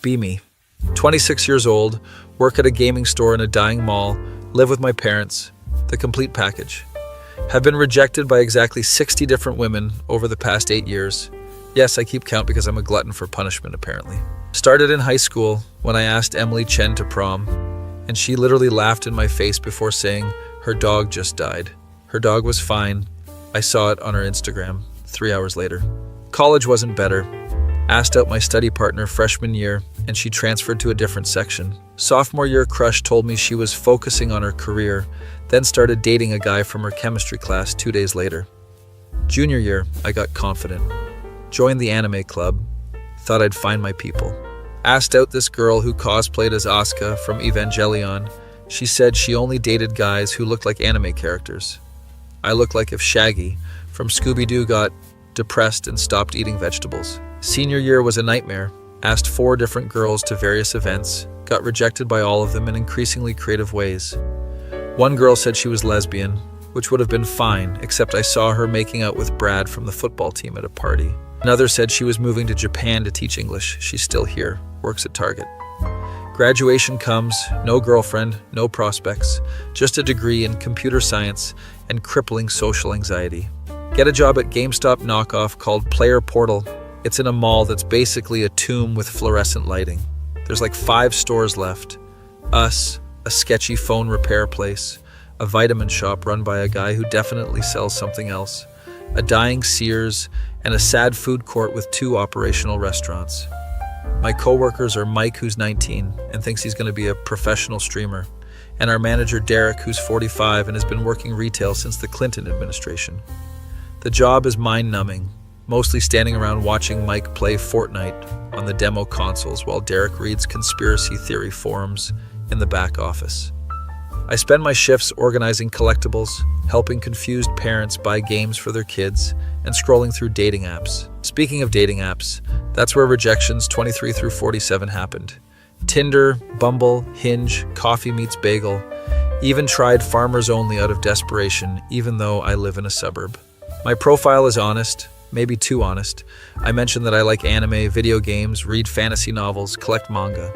Be me. 26 years old, work at a gaming store in a dying mall, live with my parents, the complete package. Have been rejected by exactly 60 different women over the past 8 years. Yes, I keep count because I'm a glutton for punishment, apparently. Started in high school when I asked Emily Chen to prom, and she literally laughed in my face before saying her dog just died. Her dog was fine. I saw it on her Instagram 3 hours later. College wasn't better. Asked out my study partner freshman year, and she transferred to a different section. Sophomore year crush told me she was focusing on her career, then started dating a guy from her chemistry class 2 days later. Junior year, I got confident. Joined the anime club. Thought I'd find my people. Asked out this girl who cosplayed as Asuka from Evangelion. She said she only dated guys who looked like anime characters. I look like if Shaggy from Scooby-Doo got depressed and stopped eating vegetables. Senior year was a nightmare. Asked 4 different girls to various events. Got rejected by all of them in increasingly creative ways. One girl said she was lesbian, which would have been fine, except I saw her making out with Brad from the football team at a party. Another said she was moving to Japan to teach English. She's still here, works at Target. Graduation comes, no girlfriend, no prospects, just a degree in computer science and crippling social anxiety. Get a job at GameStop knockoff called Player Portal. It's in a mall that's basically a tomb with fluorescent lighting. There's like 5 stores left. Us, a sketchy phone repair place, a vitamin shop run by a guy who definitely sells something else, a dying Sears, and a sad food court with 2 operational restaurants. My coworkers are Mike, who's 19 and thinks he's going to be a professional streamer, and our manager Derek, who's 45 and has been working retail since the Clinton administration. The job is mind-numbing, mostly standing around watching Mike play Fortnite on the demo consoles while Derek reads conspiracy theory forums in the back office. I spend my shifts organizing collectibles, helping confused parents buy games for their kids, and scrolling through dating apps. Speaking of dating apps, that's where rejections 23 through 47 happened. Tinder, Bumble, Hinge, Coffee Meets Bagel. Even tried Farmers Only out of desperation, even though I live in a suburb. My profile is honest, maybe too honest. I mention that I like anime, video games, read fantasy novels, collect manga.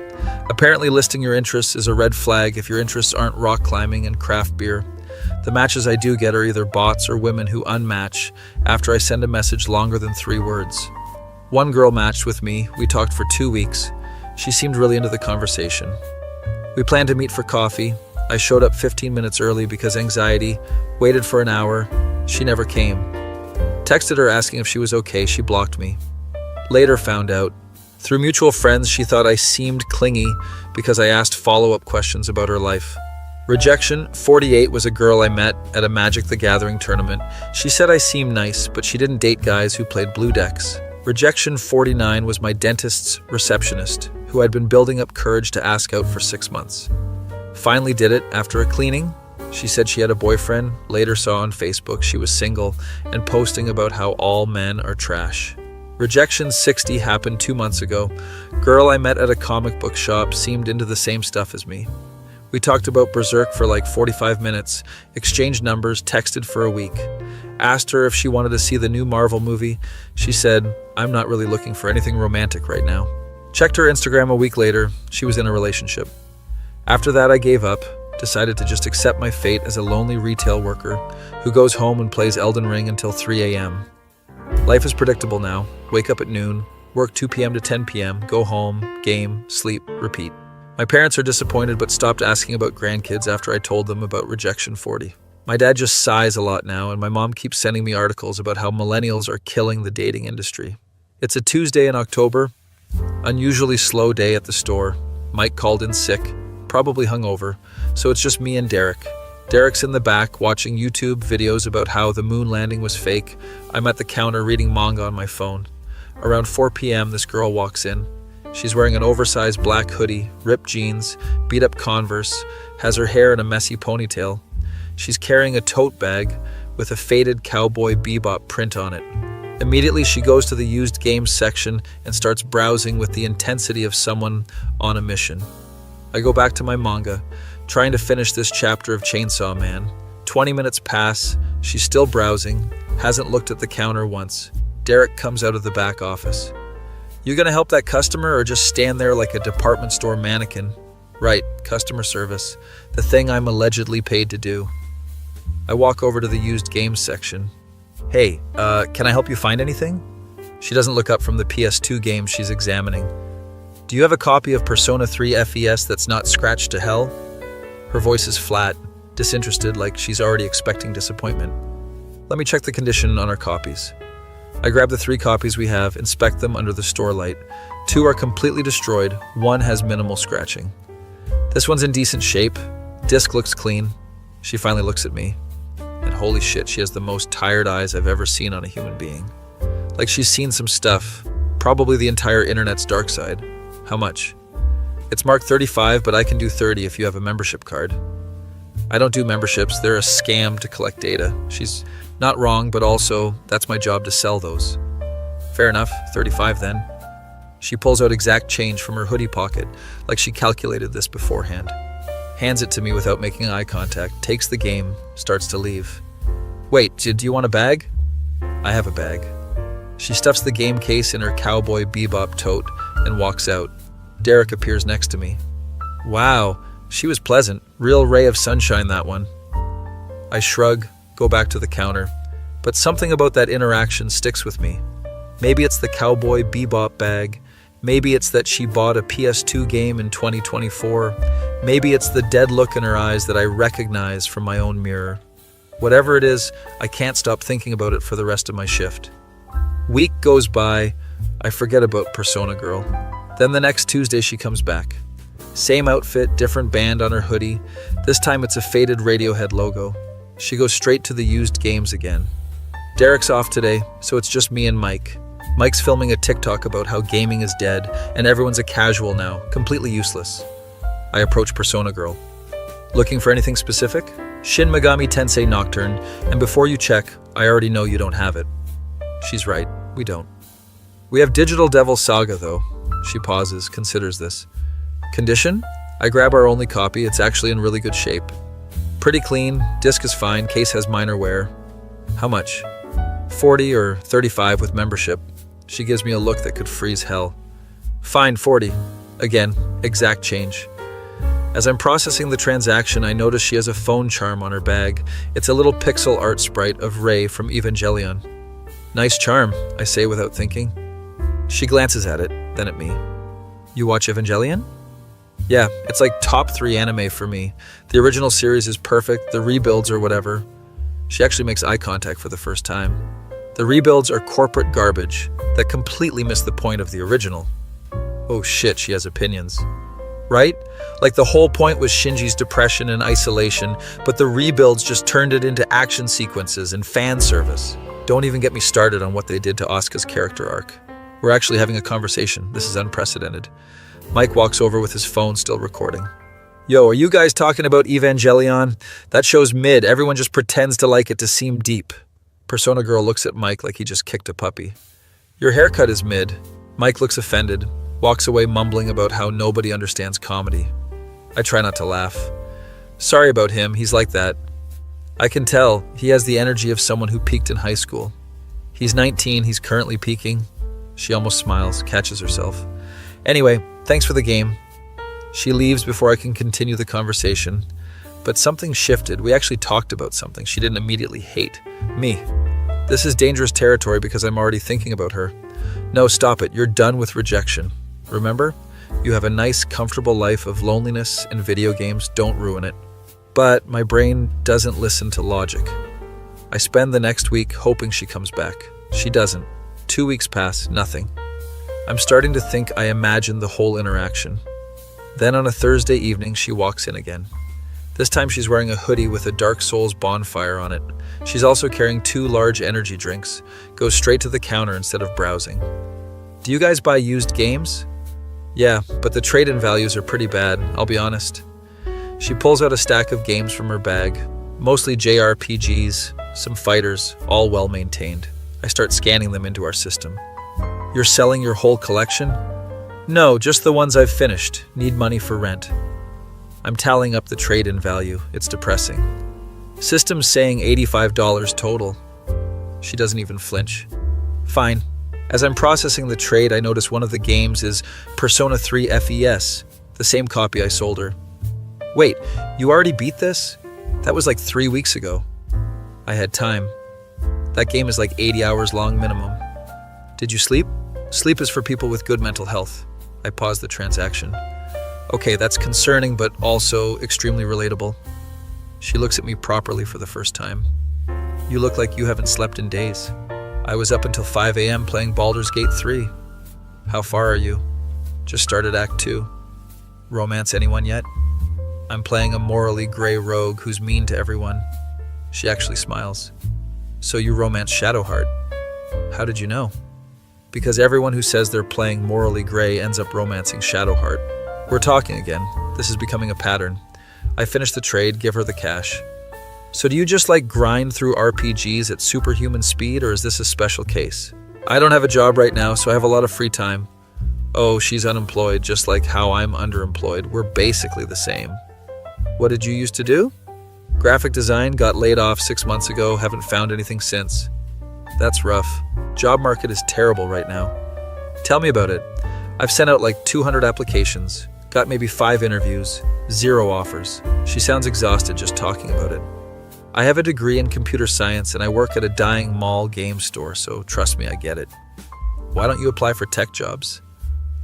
Apparently listing your interests is a red flag if your interests aren't rock climbing and craft beer. The matches I do get are either bots or women who unmatch after I send a message longer than 3 words. One girl matched with me. We talked for 2 weeks. She seemed really into the conversation. We planned to meet for coffee. I showed up 15 minutes early because anxiety, waited for an hour. She never came. Texted her asking if she was okay. She blocked me. Later found out. Through mutual friends, she thought I seemed clingy because I asked follow-up questions about her life. Rejection 48 was a girl I met at a Magic the Gathering tournament. She said I seemed nice, but she didn't date guys who played blue decks. Rejection 49 was my dentist's receptionist, who I'd been building up courage to ask out for 6 months. Finally did it after a cleaning. She said she had a boyfriend, later saw on Facebook she was single, and posting about how all men are trash. Rejection 60 happened 2 months ago. Girl I met at a comic book shop seemed into the same stuff as me. We talked about Berserk for like 45 minutes, exchanged numbers, texted for a week. Asked her if she wanted to see the new Marvel movie. She said, I'm not really looking for anything romantic right now. Checked her Instagram a week later. She was in a relationship. After that, I gave up, decided to just accept my fate as a lonely retail worker who goes home and plays Elden Ring until 3 a.m. Life is predictable now. Wake up at noon, work 2 p.m. to 10 p.m., go home, game, sleep, repeat. My parents are disappointed but stopped asking about grandkids after I told them about Rejection 40. My dad just sighs a lot now, and my mom keeps sending me articles about how millennials are killing the dating industry. It's a Tuesday in October. Unusually slow day at the store. Mike called in sick, probably hungover, so it's just me and Derek. Derek's in the back watching YouTube videos about how the moon landing was fake. I'm at the counter reading manga on my phone. Around 4 p.m., this girl walks in. She's wearing an oversized black hoodie, ripped jeans, beat-up Converse, has her hair in a messy ponytail. She's carrying a tote bag with a faded Cowboy Bebop print on it. Immediately, she goes to the used games section and starts browsing with the intensity of someone on a mission. I go back to my manga, trying to finish this chapter of Chainsaw Man. 20 minutes pass, she's still browsing, hasn't looked at the counter once. Derek comes out of the back office. You gonna help that customer or just stand there like a department store mannequin? Right, customer service, the thing I'm allegedly paid to do. I walk over to the used games section. Hey, can I help you find anything? She doesn't look up from the PS2 game she's examining. Do you have a copy of Persona 3 FES that's not scratched to hell? Her voice is flat, disinterested, like she's already expecting disappointment. Let me check the condition on our copies. I grab the 3 copies we have, inspect them under the store light. 2 are completely destroyed, 1 has minimal scratching. This one's in decent shape, disc looks clean. She finally looks at me, and holy shit, she has the most tired eyes I've ever seen on a human being. Like she's seen some stuff, probably the entire internet's dark side. How much? It's marked 35, but I can do 30 if you have a membership card. I don't do memberships, they're a scam to collect data. She's not wrong, but also, that's my job to sell those. Fair enough, 35 then. She pulls out exact change from her hoodie pocket, like she calculated this beforehand. Hands it to me without making eye contact, takes the game, starts to leave. Wait, do you want a bag? I have a bag. She stuffs the game case in her Cowboy Bebop tote and walks out. Derek appears next to me. Wow, she was pleasant. Real ray of sunshine, that one. I shrug, go back to the counter, but something about that interaction sticks with me. Maybe it's the Cowboy Bebop bag. Maybe it's that she bought a PS2 game in 2024. Maybe it's the dead look in her eyes that I recognize from my own mirror. Whatever it is, I can't stop thinking about it for the rest of my shift. Week goes by, I forget about Persona Girl. Then the next Tuesday she comes back. Same outfit, different band on her hoodie. This time it's a faded Radiohead logo. She goes straight to the used games again. Derek's off today, so it's just me and Mike. Mike's filming a TikTok about how gaming is dead, and everyone's a casual now, completely useless. I approach Persona Girl. Looking for anything specific? Shin Megami Tensei Nocturne, and before you check, I already know you don't have it. She's right, we don't. We have Digital Devil Saga though. She pauses, considers this. Condition? I grab our only copy, it's actually in really good shape. Pretty clean, disc is fine, case has minor wear. How much? 40 or 35 with membership. She gives me a look that could freeze hell. Fine, 40. Again, exact change. As I'm processing the transaction, I notice she has a phone charm on her bag. It's a little pixel art sprite of Rey from Evangelion. Nice charm, I say without thinking. She glances at it, then at me. You watch Evangelion? Yeah, it's like top 3 anime for me. The original series is perfect, the rebuilds or whatever. She actually makes eye contact for the first time. The rebuilds are corporate garbage that completely miss the point of the original. Oh shit, she has opinions. Right? Like the whole point was Shinji's depression and isolation, but the rebuilds just turned it into action sequences and fan service. Don't even get me started on what they did to Asuka's character arc. We're actually having a conversation. This is unprecedented. Mike walks over with his phone still recording. Yo, are you guys talking about Evangelion? That show's mid. Everyone just pretends to like it to seem deep. Persona Girl looks at Mike like he just kicked a puppy. Your haircut is mid. Mike looks offended, walks away mumbling about how nobody understands comedy. I try not to laugh. Sorry about him, he's like that. I can tell, he has the energy of someone who peaked in high school. He's 19, he's currently peaking. She almost smiles, catches herself. Anyway, thanks for the game. She leaves before I can continue the conversation. But something shifted. We actually talked about something she didn't immediately hate. Me. This is dangerous territory because I'm already thinking about her. No, stop it. You're done with rejection. Remember? You have a nice, comfortable life of loneliness and video games. Don't ruin it. But my brain doesn't listen to logic. I spend the next week hoping she comes back. She doesn't. 2 weeks pass, nothing. I'm starting to think I imagined the whole interaction. Then on a Thursday evening, she walks in again. This time she's wearing a hoodie with a Dark Souls bonfire on it. She's also carrying 2 large energy drinks. Goes straight to the counter instead of browsing. Do you guys buy used games? Yeah, but the trade-in values are pretty bad, I'll be honest. She pulls out a stack of games from her bag. Mostly JRPGs, some fighters, all well-maintained. I start scanning them into our system. You're selling your whole collection? No, just the ones I've finished. Need money for rent. I'm tallying up the trade-in value. It's depressing. System's saying $85 total. She doesn't even flinch. Fine. As I'm processing the trade, I notice one of the games is Persona 3 FES, the same copy I sold her. Wait, you already beat this? That was like 3 weeks ago. I had time. That game is like 80 hours long minimum. Did you sleep? Sleep is for people with good mental health. I paused the transaction. Okay, that's concerning, but also extremely relatable. She looks at me properly for the first time. You look like you haven't slept in days. I was up until 5 a.m. playing Baldur's Gate 3. How far are you? Just started Act 2. Romance anyone yet? I'm playing a morally gray rogue who's mean to everyone. She actually smiles. So you romance Shadowheart. How did you know? Because everyone who says they're playing morally gray ends up romancing Shadowheart. We're talking again. This is becoming a pattern. I finish the trade, give her the cash. So do you just like grind through RPGs at superhuman speed, or is this a special case? I don't have a job right now, so I have a lot of free time. Oh, she's unemployed, just like how I'm underemployed. We're basically the same. What did you used to do? Graphic design, got laid off 6 months ago, haven't found anything since. That's rough. Job market is terrible right now. Tell me about it. I've sent out like 200 applications, got maybe 5 interviews, 0 offers. She sounds exhausted just talking about it. I have a degree in computer science and I work at a dying mall game store, so trust me, I get it. Why don't you apply for tech jobs?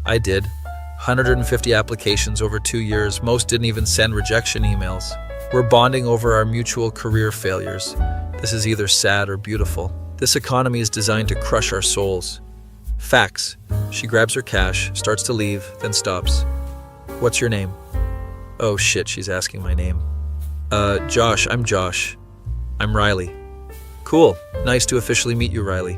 I did. 150 applications over 2 years. Most didn't even send rejection emails. We're bonding over our mutual career failures. This is either sad or beautiful. This economy is designed to crush our souls. Facts. She grabs her cash, starts to leave, then stops. What's your name? Oh shit, she's asking my name. Josh, I'm Josh. I'm Riley. Cool. Nice to officially meet you, Riley.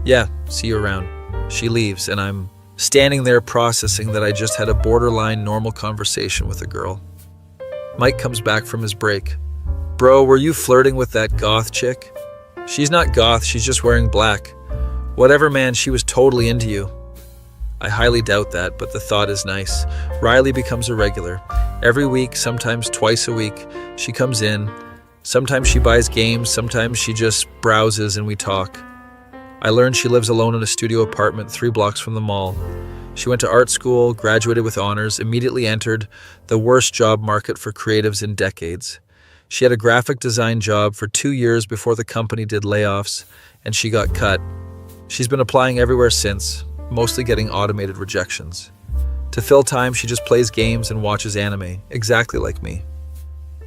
Yeah, see you around. She leaves, and I'm standing there processing that I just had a borderline normal conversation with a girl. Mike comes back from his break. Bro, were you flirting with that goth chick? She's not goth, she's just wearing black. Whatever, man, she was totally into you. I highly doubt that, but the thought is nice. Riley becomes a regular. Every week, sometimes twice a week, she comes in. Sometimes she buys games, sometimes she just browses and we talk. I learned she lives alone in a studio apartment 3 blocks from the mall. She went to art school, graduated with honors, immediately entered the worst job market for creatives in decades. She had a graphic design job for 2 years before the company did layoffs, and she got cut. She's been applying everywhere since, mostly getting automated rejections. To fill time, she just plays games and watches anime, exactly like me.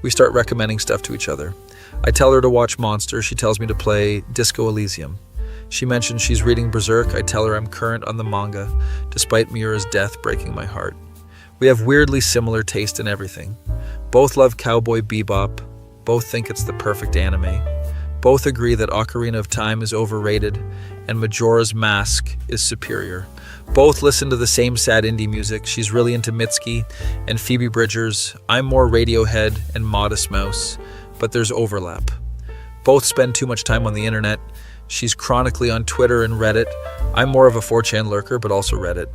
We start recommending stuff to each other. I tell her to watch Monster, she tells me to play Disco Elysium. She mentions she's reading Berserk, I tell her I'm current on the manga, despite Miura's death breaking my heart. We have weirdly similar taste in everything. Both love Cowboy Bebop, both think it's the perfect anime. Both agree that Ocarina of Time is overrated and Majora's Mask is superior. Both listen to the same sad indie music. She's really into Mitski and Phoebe Bridgers. I'm more Radiohead and Modest Mouse, but there's overlap. Both spend too much time on the internet. She's chronically on Twitter and Reddit. I'm more of a 4chan lurker, but also Reddit.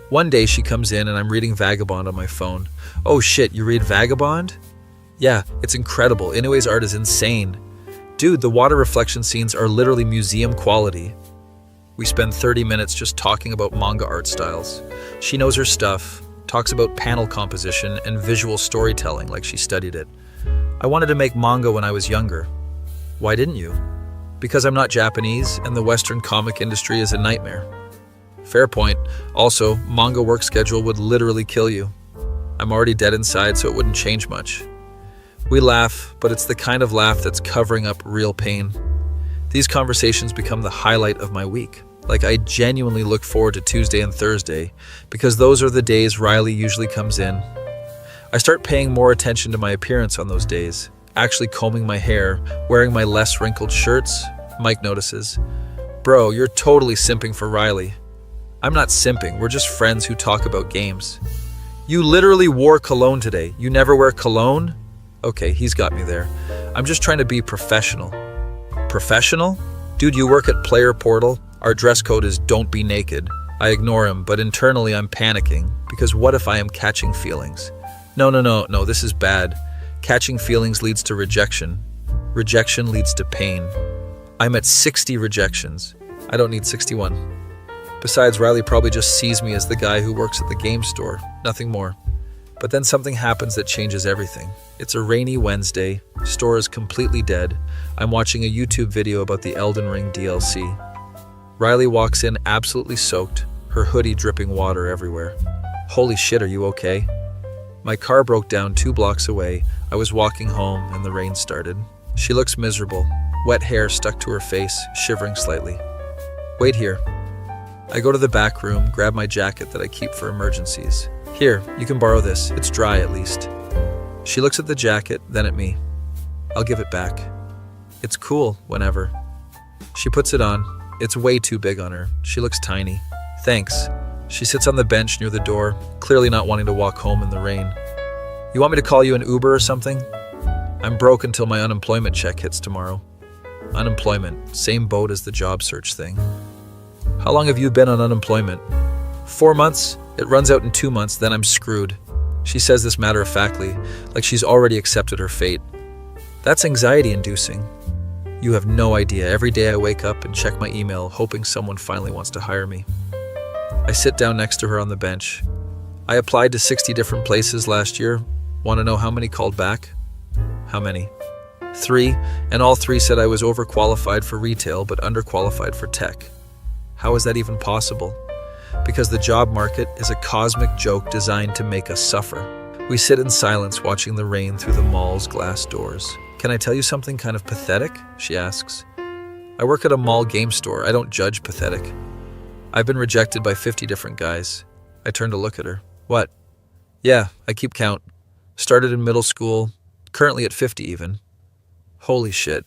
One day she comes in and I'm reading Vagabond on my phone. Oh shit, you read Vagabond? Yeah, it's incredible. Inoue's art is insane. Dude, the water reflection scenes are literally museum quality. We spend 30 minutes just talking about manga art styles. She knows her stuff, talks about panel composition and visual storytelling like she studied it. I wanted to make manga when I was younger. Why didn't you? Because I'm not Japanese and the Western comic industry is a nightmare. Fair point. Also, manga work schedule would literally kill you. I'm already dead inside, so it wouldn't change much. We laugh, but it's the kind of laugh that's covering up real pain. These conversations become the highlight of my week. Like, I genuinely look forward to Tuesday and Thursday because those are the days Riley usually comes in. I start paying more attention to my appearance on those days, actually combing my hair, wearing my less wrinkled shirts. Mike notices. Bro, you're totally simping for Riley. I'm not simping, we're just friends who talk about games. You literally wore cologne today. You never wear cologne? Okay, he's got me there. I'm just trying to be professional. Professional? Dude, you work at Player Portal? Our dress code is don't be naked. I ignore him, but internally I'm panicking, because what if I am catching feelings? No, this is bad. Catching feelings leads to rejection. Rejection leads to pain. I'm at 60 rejections. I don't need 61. Besides, Riley probably just sees me as the guy who works at the game store, nothing more. But then something happens that changes everything. It's a rainy Wednesday, store is completely dead. I'm watching a YouTube video about the Elden Ring DLC. Riley walks in absolutely soaked, her hoodie dripping water everywhere. Holy shit, are you okay? My car broke down 2 blocks away. I was walking home and the rain started. She looks miserable, wet hair stuck to her face, shivering slightly. Wait here. I go to the back room, grab my jacket that I keep for emergencies. Here, you can borrow this. It's dry at least. She looks at the jacket, then at me. I'll give it back. It's cool, whenever. She puts it on. It's way too big on her. She looks tiny. Thanks. She sits on the bench near the door, clearly not wanting to walk home in the rain. You want me to call you an Uber or something? I'm broke until my unemployment check hits tomorrow. Unemployment, same boat as the job search thing. How long have you been on unemployment? 4 months? It runs out in 2 months, then I'm screwed. She says this matter-of-factly, like she's already accepted her fate. That's anxiety-inducing. You have no idea. Every day I wake up and check my email, hoping someone finally wants to hire me. I sit down next to her on the bench. I applied to 60 different places last year. Want to know how many called back? How many? 3, and all 3 said I was overqualified for retail but underqualified for tech. How is that even possible? Because the job market is a cosmic joke designed to make us suffer. We sit in silence watching the rain through the mall's glass doors. Can I tell you something kind of pathetic? She asks. I work at a mall game store. I don't judge pathetic. I've been rejected by 50 different guys. I turn to look at her. What? Yeah, I keep count. Started in middle school, currently at 50 even. Holy shit.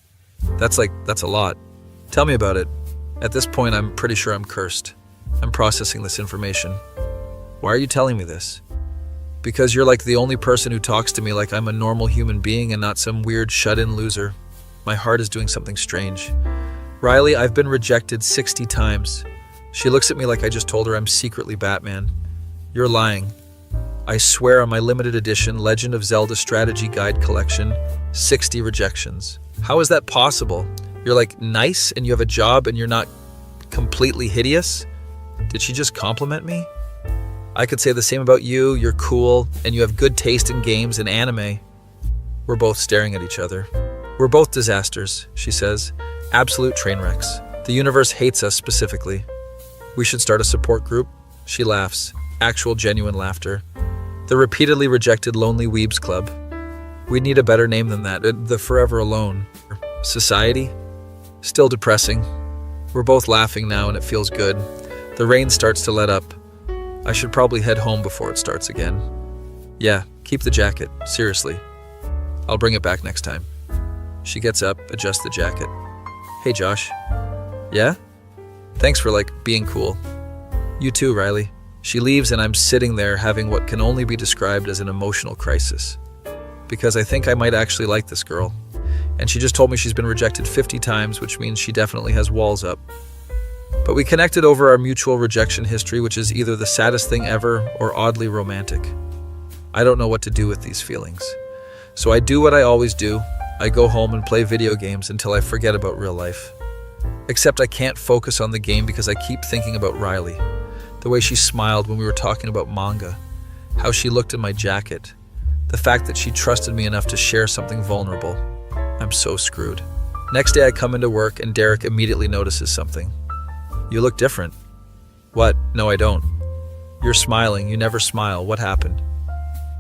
That's a lot. Tell me about it. At this point, I'm pretty sure I'm cursed. I'm processing this information. Why are you telling me this? Because you're like the only person who talks to me like I'm a normal human being and not some weird shut-in loser. My heart is doing something strange. Riley, I've been rejected 60 times. She looks at me like I just told her I'm secretly Batman. You're lying. I swear on my limited edition Legend of Zelda Strategy Guide collection, 60 rejections. How is that possible? You're like nice and you have a job and you're not completely hideous? Did she just compliment me? I could say the same about you. You're cool and you have good taste in games and anime. We're both staring at each other. We're both disasters, she says. Absolute train wrecks. The universe hates us specifically. We should start a support group. She laughs. Actual genuine laughter. The Repeatedly Rejected Lonely Weebs Club. We need a better name than that. The Forever Alone. Society? Still depressing. We're both laughing now and it feels good. The rain starts to let up. I should probably head home before it starts again. Yeah, keep the jacket. Seriously. I'll bring it back next time. She gets up, adjusts the jacket. Hey, Josh. Yeah? Thanks for, being cool. You too, Riley. She leaves and I'm sitting there having what can only be described as an emotional crisis. Because I think I might actually like this girl. And she just told me she's been rejected 50 times, which means she definitely has walls up. But we connected over our mutual rejection history, which is either the saddest thing ever or oddly romantic. I don't know what to do with these feelings. So I do what I always do. I go home and play video games until I forget about real life. Except I can't focus on the game because I keep thinking about Riley. The way she smiled when we were talking about manga. How she looked at my jacket. The fact that she trusted me enough to share something vulnerable. I'm so screwed. Next day I come into work and Derek immediately notices something. You look different. What? No, I don't. You're smiling. You never smile. What happened?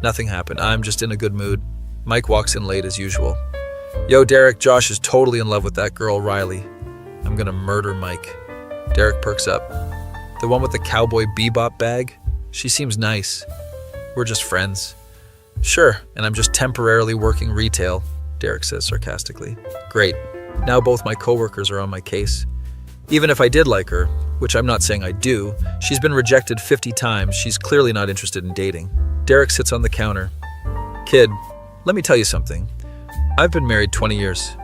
Nothing happened. I'm just in a good mood. Mike walks in late as usual. Yo, Derek, Josh is totally in love with that girl, Riley. I'm gonna murder Mike. Derek perks up. The one with the cowboy bebop bag? She seems nice. We're just friends. Sure, and I'm just temporarily working retail, Derek says sarcastically. Great. Now both my coworkers are on my case. Even if I did like her, which I'm not saying I do, she's been rejected 50 times. She's clearly not interested in dating. Derek sits on the counter. Kid, let me tell you something. I've been married 20 years.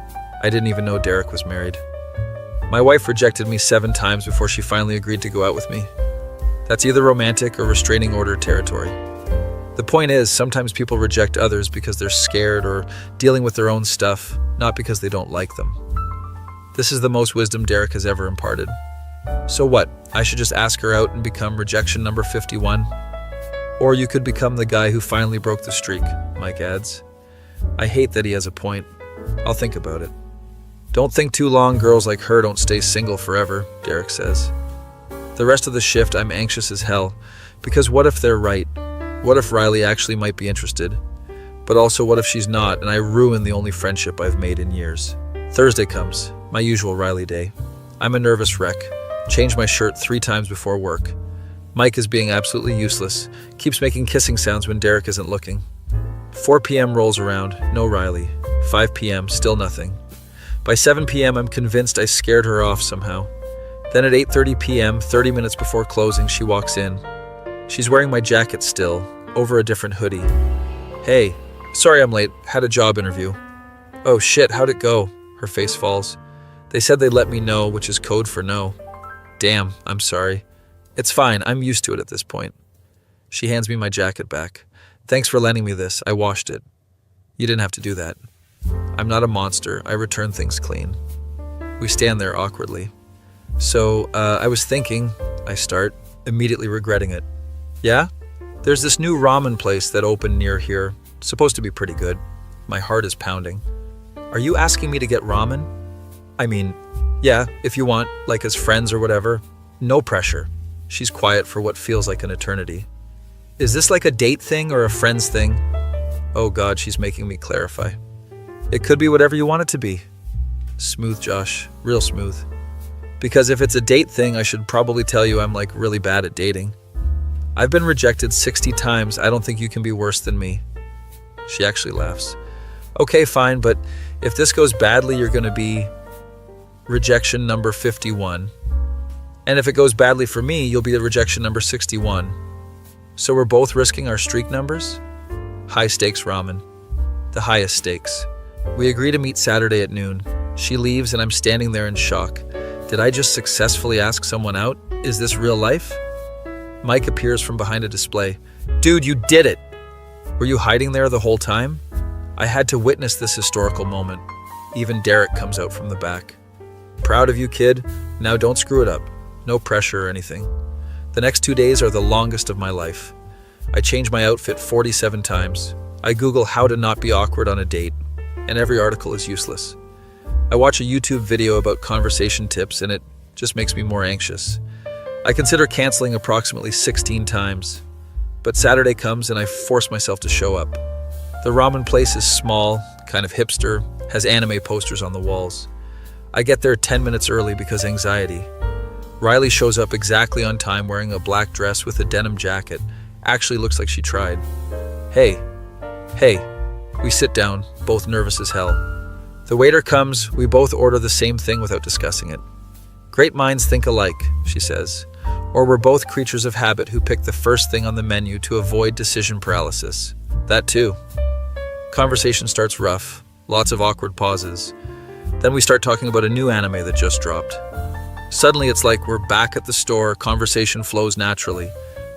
I didn't even know Derek was married. My wife rejected me 7 times before she finally agreed to go out with me. That's either romantic or restraining order territory. The point is, sometimes people reject others because they're scared or dealing with their own stuff, not because they don't like them. This is the most wisdom Derek has ever imparted. So what? I should just ask her out and become rejection number 51? Or you could become the guy who finally broke the streak, Mike adds. I hate that he has a point. I'll think about it. Don't think too long, girls like her don't stay single forever, Derek says. The rest of the shift, I'm anxious as hell, because what if they're right? What if Riley actually might be interested? But also, what if she's not, and I ruin the only friendship I've made in years? Thursday comes, my usual Riley day. I'm a nervous wreck. Change my shirt 3 times before work. Mike is being absolutely useless, keeps making kissing sounds when Derek isn't looking. 4 p.m. rolls around, no Riley. 5 p.m., still nothing. By 7 p.m., I'm convinced I scared her off somehow. Then at 8:30 p.m., 30 minutes before closing, she walks in. She's wearing my jacket still, over a different hoodie. Hey, sorry I'm late, had a job interview. Oh shit, how'd it go? Her face falls. They said they'd let me know, which is code for no. Damn, I'm sorry. It's fine, I'm used to it at this point. She hands me my jacket back. Thanks for lending me this, I washed it. You didn't have to do that. I'm not a monster, I return things clean. We stand there awkwardly. So, I was thinking, I start, immediately regretting it. Yeah? There's this new ramen place that opened near here. Supposed to be pretty good. My heart is pounding. Are you asking me to get ramen? I mean, yeah, if you want, like as friends or whatever. No pressure. She's quiet for what feels like an eternity. Is this like a date thing or a friends thing? Oh God, she's making me clarify. It could be whatever you want it to be. Smooth, Josh. Real smooth. Because if it's a date thing, I should probably tell you I'm like really bad at dating. I've been rejected 60 times. I don't think you can be worse than me. She actually laughs. Okay, fine, but if this goes badly, you're going to be rejection number 51. And if it goes badly for me, you'll be the rejection number 61. So we're both risking our streak numbers? High stakes ramen. The highest stakes. We agree to meet Saturday at noon. She leaves and I'm standing there in shock. Did I just successfully ask someone out? Is this real life? Mike appears from behind a display. Dude, you did it! Were you hiding there the whole time? I had to witness this historical moment. Even Derek comes out from the back. Proud of you, kid. Now don't screw it up. No pressure or anything. The next 2 days are the longest of my life. I change my outfit 47 times. I Google how to not be awkward on a date, and every article is useless. I watch a YouTube video about conversation tips, and it just makes me more anxious. I consider canceling approximately 16 times. But Saturday comes and I force myself to show up. The ramen place is small, kind of hipster, has anime posters on the walls. I get there 10 minutes early because anxiety. Riley shows up exactly on time wearing a black dress with a denim jacket. Actually looks like she tried. Hey. We sit down, both nervous as hell. The waiter comes, we both order the same thing without discussing it. Great minds think alike, she says. Or we're both creatures of habit who pick the first thing on the menu to avoid decision paralysis. That too. Conversation starts rough, lots of awkward pauses. Then we start talking about a new anime that just dropped. Suddenly it's like we're back at the store, conversation flows naturally.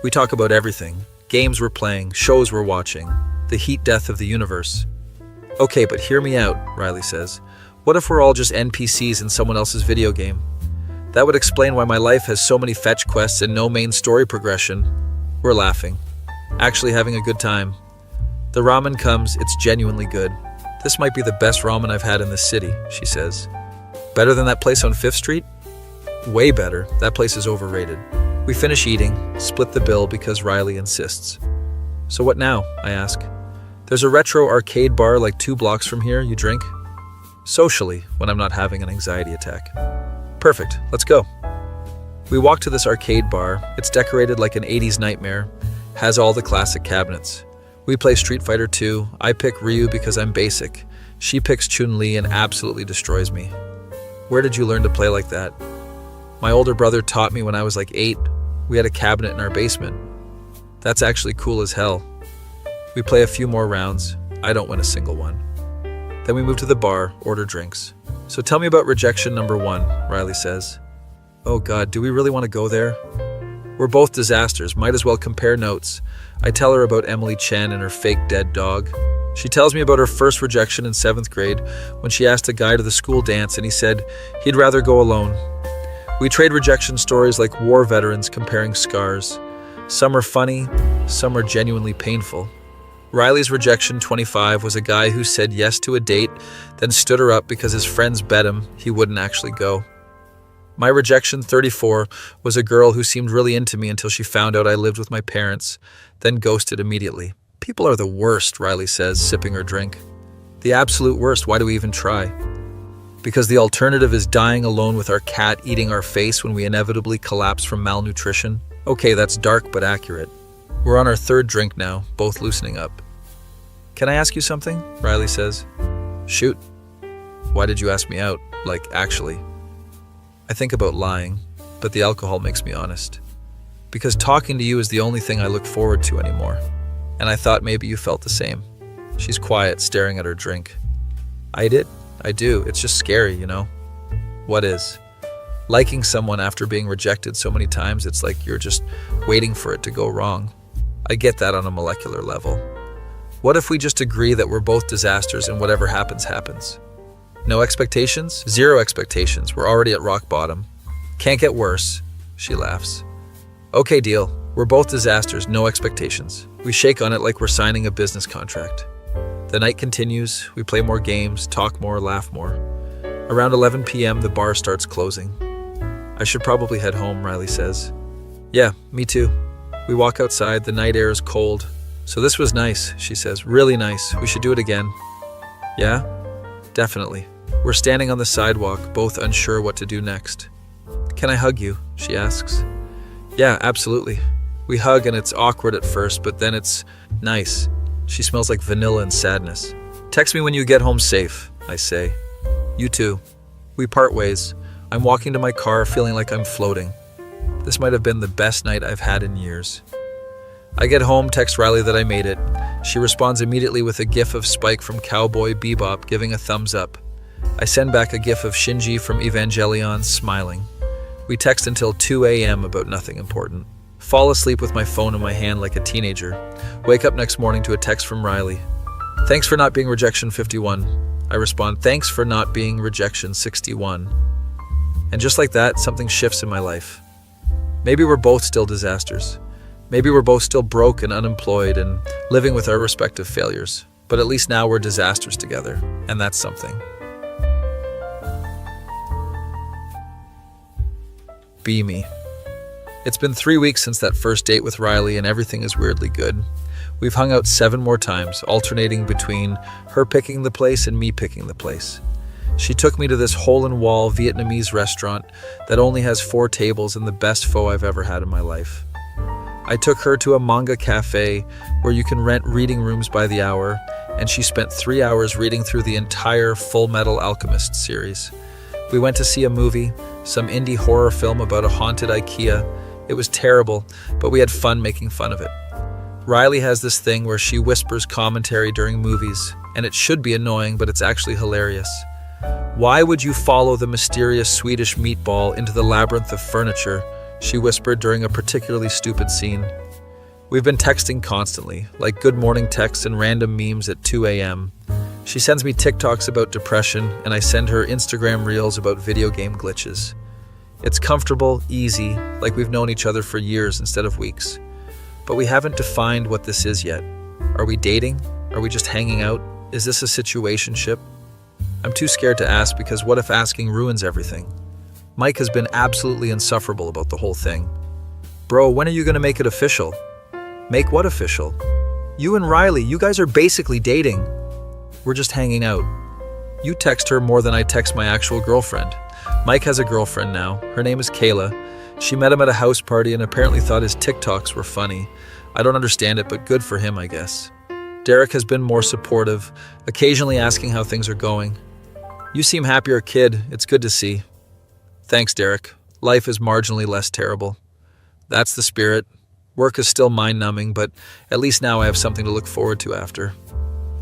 We talk about everything. Games we're playing, shows we're watching, the heat death of the universe. Okay, but hear me out, Riley says. What if we're all just NPCs in someone else's video game? That would explain why my life has so many fetch quests and no main story progression. We're laughing. Actually having a good time. The ramen comes, it's genuinely good. This might be the best ramen I've had in this city, she says. Better than that place on 5th Street? Way better. That place is overrated. We finish eating, split the bill because Riley insists. So what now? I ask. There's a retro arcade bar like 2 blocks from here. You drink? Socially, when I'm not having an anxiety attack. Perfect, let's go. We walk to this arcade bar. It's decorated like an 80s nightmare, has all the classic cabinets. We play Street Fighter 2. I pick Ryu because I'm basic. She picks Chun-Li and absolutely destroys me. Where did you learn to play like that? My older brother taught me when I was like 8. We had a cabinet in our basement. That's actually cool as hell. We play a few more rounds. I don't win a single one. Then we move to the bar, order drinks. So tell me about rejection number 1, Riley says. Oh God, do we really want to go there? We're both disasters, might as well compare notes. I tell her about Emily Chen and her fake dead dog. She tells me about her first rejection in 7th grade when she asked a guy to the school dance and he said he'd rather go alone. We trade rejection stories like war veterans comparing scars. Some are funny, some are genuinely painful. Riley's rejection 25 was a guy who said yes to a date, then stood her up because his friends bet him he wouldn't actually go. My rejection 34 was a girl who seemed really into me until she found out I lived with my parents, then ghosted immediately. People are the worst, Riley says, sipping her drink. The absolute worst. Why do we even try? Because the alternative is dying alone with our cat eating our face when we inevitably collapse from malnutrition? Okay, that's dark but accurate. We're on our third drink now, both loosening up. Can I ask you something? Riley says. Shoot. Why did you ask me out? Like, actually. I think about lying, but the alcohol makes me honest. Because talking to you is the only thing I look forward to anymore. And I thought maybe you felt the same. She's quiet, staring at her drink. I do. It's just scary, you know? What is? Liking someone after being rejected so many times, it's like you're just waiting for it to go wrong. I get that on a molecular level. What if we just agree that we're both disasters and whatever happens, happens? No expectations? Zero expectations. We're already at rock bottom. Can't get worse, she laughs. Okay, deal. We're both disasters, no expectations. We shake on it like we're signing a business contract. The night continues. We play more games, talk more, laugh more. Around 11 p.m., the bar starts closing. I should probably head home, Riley says. Yeah, me too. We walk outside. The night air is cold. So this was nice, she says. Really nice. We should do it again. Yeah? Definitely. We're standing on the sidewalk, both unsure what to do next. Can I hug you? She asks. Yeah, absolutely. We hug and it's awkward at first, but then it's nice. She smells like vanilla and sadness. Text me when you get home safe, I say. You too. We part ways. I'm walking to my car feeling like I'm floating. This might have been the best night I've had in years. I get home, text Riley that I made it. She responds immediately with a gif of Spike from Cowboy Bebop giving a thumbs up. I send back a gif of Shinji from Evangelion smiling. We text until 2 a.m. about nothing important. Fall asleep with my phone in my hand like a teenager. Wake up next morning to a text from Riley. Thanks for not being rejection 51. I respond, thanks for not being rejection 61. And just like that, something shifts in my life. Maybe we're both still disasters. Maybe we're both still broke and unemployed and living with our respective failures. But at least now we're disasters together, and that's something. Be me. It's been 3 weeks since that first date with Riley, and everything is weirdly good. We've hung out 7 more times, alternating between her picking the place and me picking the place. She took me to this hole-in-wall Vietnamese restaurant that only has 4 tables and the best pho I've ever had in my life. I took her to a manga cafe where you can rent reading rooms by the hour, and she spent 3 hours reading through the entire Full Metal Alchemist series. We went to see a movie, some indie horror film about a haunted IKEA. It was terrible, but we had fun making fun of it. Riley has this thing where she whispers commentary during movies, and it should be annoying, but it's actually hilarious. Why would you follow the mysterious Swedish meatball into the labyrinth of furniture? She whispered during a particularly stupid scene. We've been texting constantly, like good morning texts and random memes at 2 a.m. She sends me TikToks about depression, and I send her Instagram reels about video game glitches. It's comfortable, easy, like we've known each other for years instead of weeks. But we haven't defined what this is yet. Are we dating? Are we just hanging out? Is this a situationship? I'm too scared to ask because what if asking ruins everything? Mike has been absolutely insufferable about the whole thing. Bro, when are you going to make it official? Make what official? You and Riley, you guys are basically dating. We're just hanging out. You text her more than I text my actual girlfriend. Mike has a girlfriend now. Her name is Kayla. She met him at a house party and apparently thought his TikToks were funny. I don't understand it, but good for him, I guess. Derek has been more supportive, occasionally asking how things are going. You seem happier, kid. It's good to see. Thanks, Derek. Life is marginally less terrible. That's the spirit. Work is still mind-numbing, but at least now I have something to look forward to after.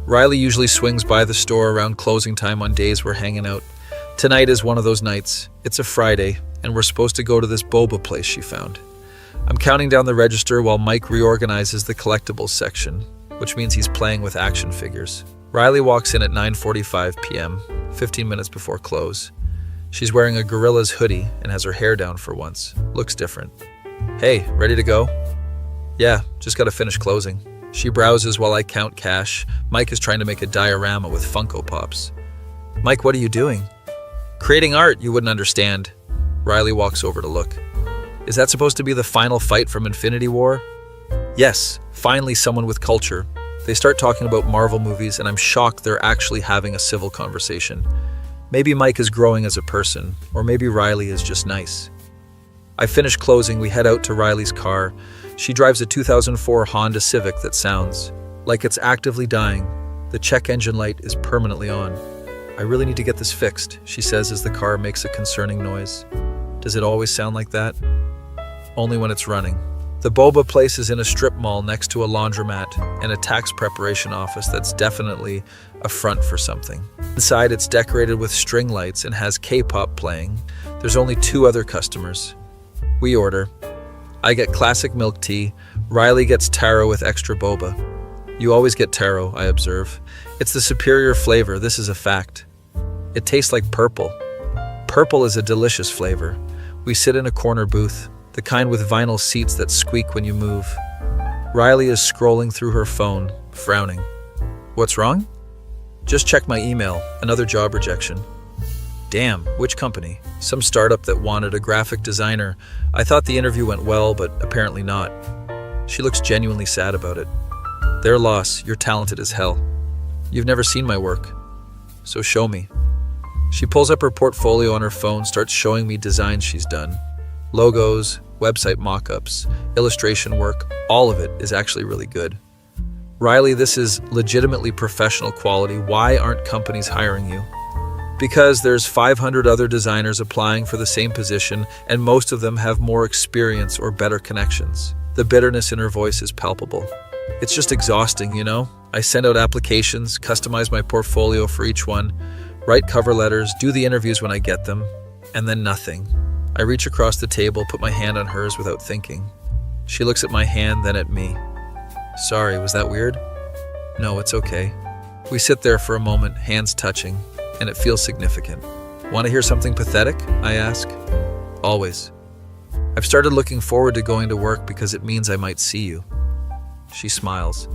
Riley usually swings by the store around closing time on days we're hanging out. Tonight is one of those nights. It's a Friday, and we're supposed to go to this boba place she found. I'm counting down the register while Mike reorganizes the collectibles section, which means he's playing with action figures. Riley walks in at 9:45 p.m., 15 minutes before close. She's wearing a gorilla's hoodie and has her hair down for once. Looks different. Hey, ready to go? Yeah, just gotta finish closing. She browses while I count cash. Mike is trying to make a diorama with Funko Pops. Mike, what are you doing? Creating art, you wouldn't understand. Riley walks over to look. Is that supposed to be the final fight from Infinity War? Yes, finally someone with culture. They start talking about Marvel movies and I'm shocked they're actually having a civil conversation. Maybe Mike is growing as a person, or maybe Riley is just nice. I finish closing, we head out to Riley's car. She drives a 2004 Honda Civic that sounds like it's actively dying. The check engine light is permanently on. I really need to get this fixed, she says as the car makes a concerning noise. Does it always sound like that? Only when it's running. The boba place is in a strip mall next to a laundromat and a tax preparation office that's definitely a front for something. Inside, it's decorated with string lights and has K-pop playing. There's only 2 other customers. We order. I get classic milk tea. Riley gets taro with extra boba. You always get taro, I observe. It's the superior flavor, this is a fact. It tastes like purple. Purple is a delicious flavor. We sit in a corner booth, the kind with vinyl seats that squeak when you move. Riley is scrolling through her phone, frowning. What's wrong? Just check my email, another job rejection. Damn, which company? Some startup that wanted a graphic designer. I thought the interview went well, but apparently not. She looks genuinely sad about it. Their loss, you're talented as hell. You've never seen my work, so show me. She pulls up her portfolio on her phone, starts showing me designs she's done. Logos, website mock-ups, illustration work, all of it is actually really good. Riley, this is legitimately professional quality. Why aren't companies hiring you? Because there's 500 other designers applying for the same position, and most of them have more experience or better connections. The bitterness in her voice is palpable. It's just exhausting, you know? I send out applications, customize my portfolio for each one, write cover letters, do the interviews when I get them, and then nothing. I reach across the table, put my hand on hers without thinking. She looks at my hand, then at me. Sorry, was that weird? No, it's okay. We sit there for a moment, hands touching, and it feels significant. Want to hear something pathetic? I ask. Always. I've started looking forward to going to work because it means I might see you. She smiles.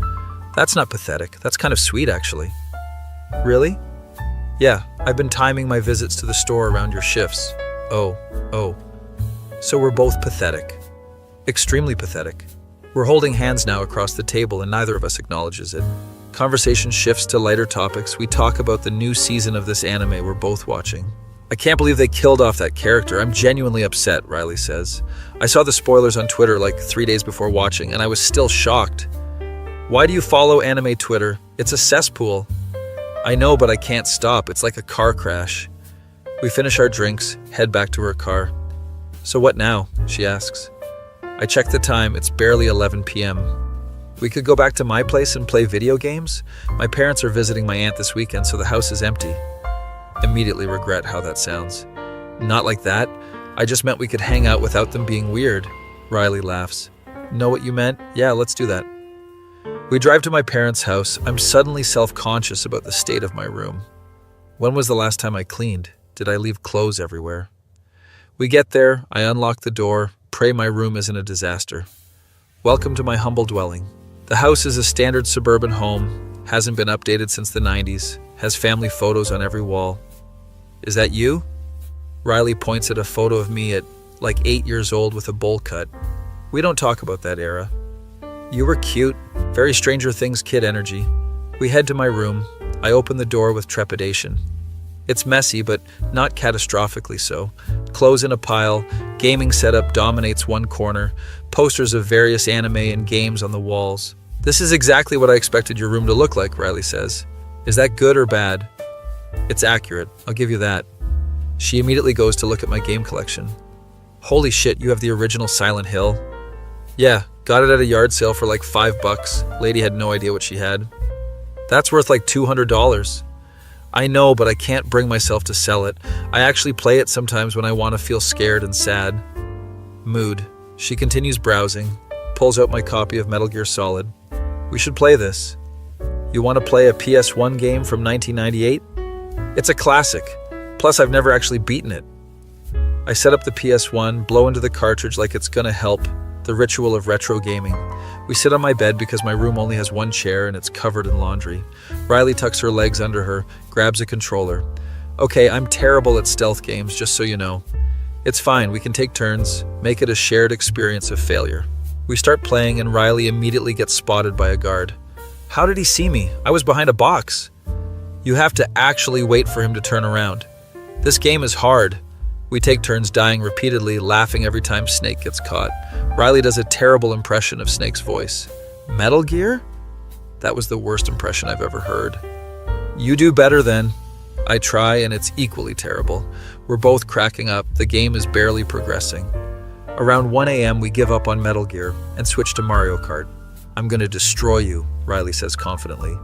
That's not pathetic. That's kind of sweet, actually. Really? Yeah, I've been timing my visits to the store around your shifts. Oh. So we're both pathetic. Extremely pathetic. We're holding hands now across the table and neither of us acknowledges it. Conversation shifts to lighter topics. We talk about the new season of this anime we're both watching. I can't believe they killed off that character. I'm genuinely upset, Riley says. I saw the spoilers on Twitter like 3 days before watching and I was still shocked. Why do you follow anime Twitter? It's a cesspool. I know, but I can't stop. It's like a car crash. We finish our drinks, head back to her car. So what now? She asks. I check the time. It's barely 11 p.m. We could go back to my place and play video games? My parents are visiting my aunt this weekend, so the house is empty. Immediately regret how that sounds. Not like that. I just meant we could hang out without them being weird. Riley laughs. Know what you meant? Yeah, let's do that. We drive to my parents' house. I'm suddenly self-conscious about the state of my room. When was the last time I cleaned? Did I leave clothes everywhere? We get there, I unlock the door, pray my room isn't a disaster. Welcome to my humble dwelling. The house is a standard suburban home, hasn't been updated since the 90s, has family photos on every wall. Is that you? Riley points at a photo of me at like 8 years old with a bowl cut. We don't talk about that era. You were cute, very Stranger Things kid energy. We head to my room. I open the door with trepidation. It's messy, but not catastrophically so. Clothes in a pile, gaming setup dominates one corner, posters of various anime and games on the walls. This is exactly what I expected your room to look like, Riley says. Is that good or bad? It's accurate, I'll give you that. She immediately goes to look at my game collection. Holy shit, you have the original Silent Hill? Yeah, got it at a yard sale for like $5. Lady had no idea what she had. That's worth like $200. I know, but I can't bring myself to sell it. I actually play it sometimes when I want to feel scared and sad. Mood. She continues browsing, pulls out my copy of Metal Gear Solid. We should play this. You want to play a PS1 game from 1998? It's a classic. Plus, I've never actually beaten it. I set up the PS1, blow into the cartridge like it's gonna help, the ritual of retro gaming. We sit on my bed because my room only has one chair and it's covered in laundry. Riley tucks her legs under her, grabs a controller. Okay, I'm terrible at stealth games, just so you know. It's fine, we can take turns, make it a shared experience of failure. We start playing and Riley immediately gets spotted by a guard. How did he see me? I was behind a box. You have to actually wait for him to turn around. This game is hard. We take turns dying repeatedly, laughing every time Snake gets caught. Riley does a terrible impression of Snake's voice. Metal Gear? That was the worst impression I've ever heard. You do better then. I try and it's equally terrible. We're both cracking up. The game is barely progressing. Around 1 a.m. we give up on Metal Gear and switch to Mario Kart. I'm gonna destroy you, Riley says confidently.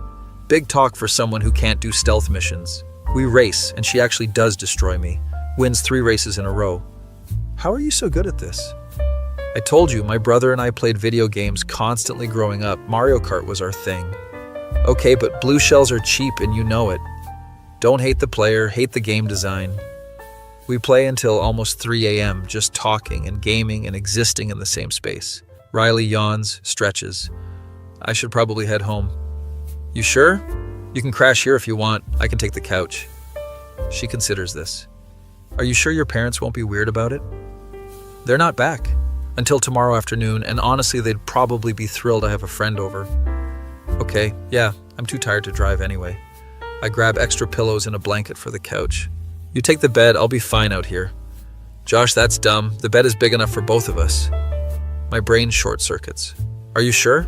Big talk for someone who can't do stealth missions. We race and she actually does destroy me. Wins 3 races in a row. How are you so good at this? I told you, my brother and I played video games constantly growing up. Mario Kart was our thing. Okay, but blue shells are cheap and you know it. Don't hate the player, hate the game design. We play until almost 3 a.m., just talking and gaming and existing in the same space. Riley yawns, stretches. I should probably head home. You sure? You can crash here if you want. I can take the couch. She considers this. Are you sure your parents won't be weird about it? They're not back until tomorrow afternoon, and honestly, they'd probably be thrilled I have a friend over. Okay, yeah, I'm too tired to drive anyway. I grab extra pillows and a blanket for the couch. You take the bed, I'll be fine out here. Josh, that's dumb. The bed is big enough for both of us. My brain short circuits. Are you sure?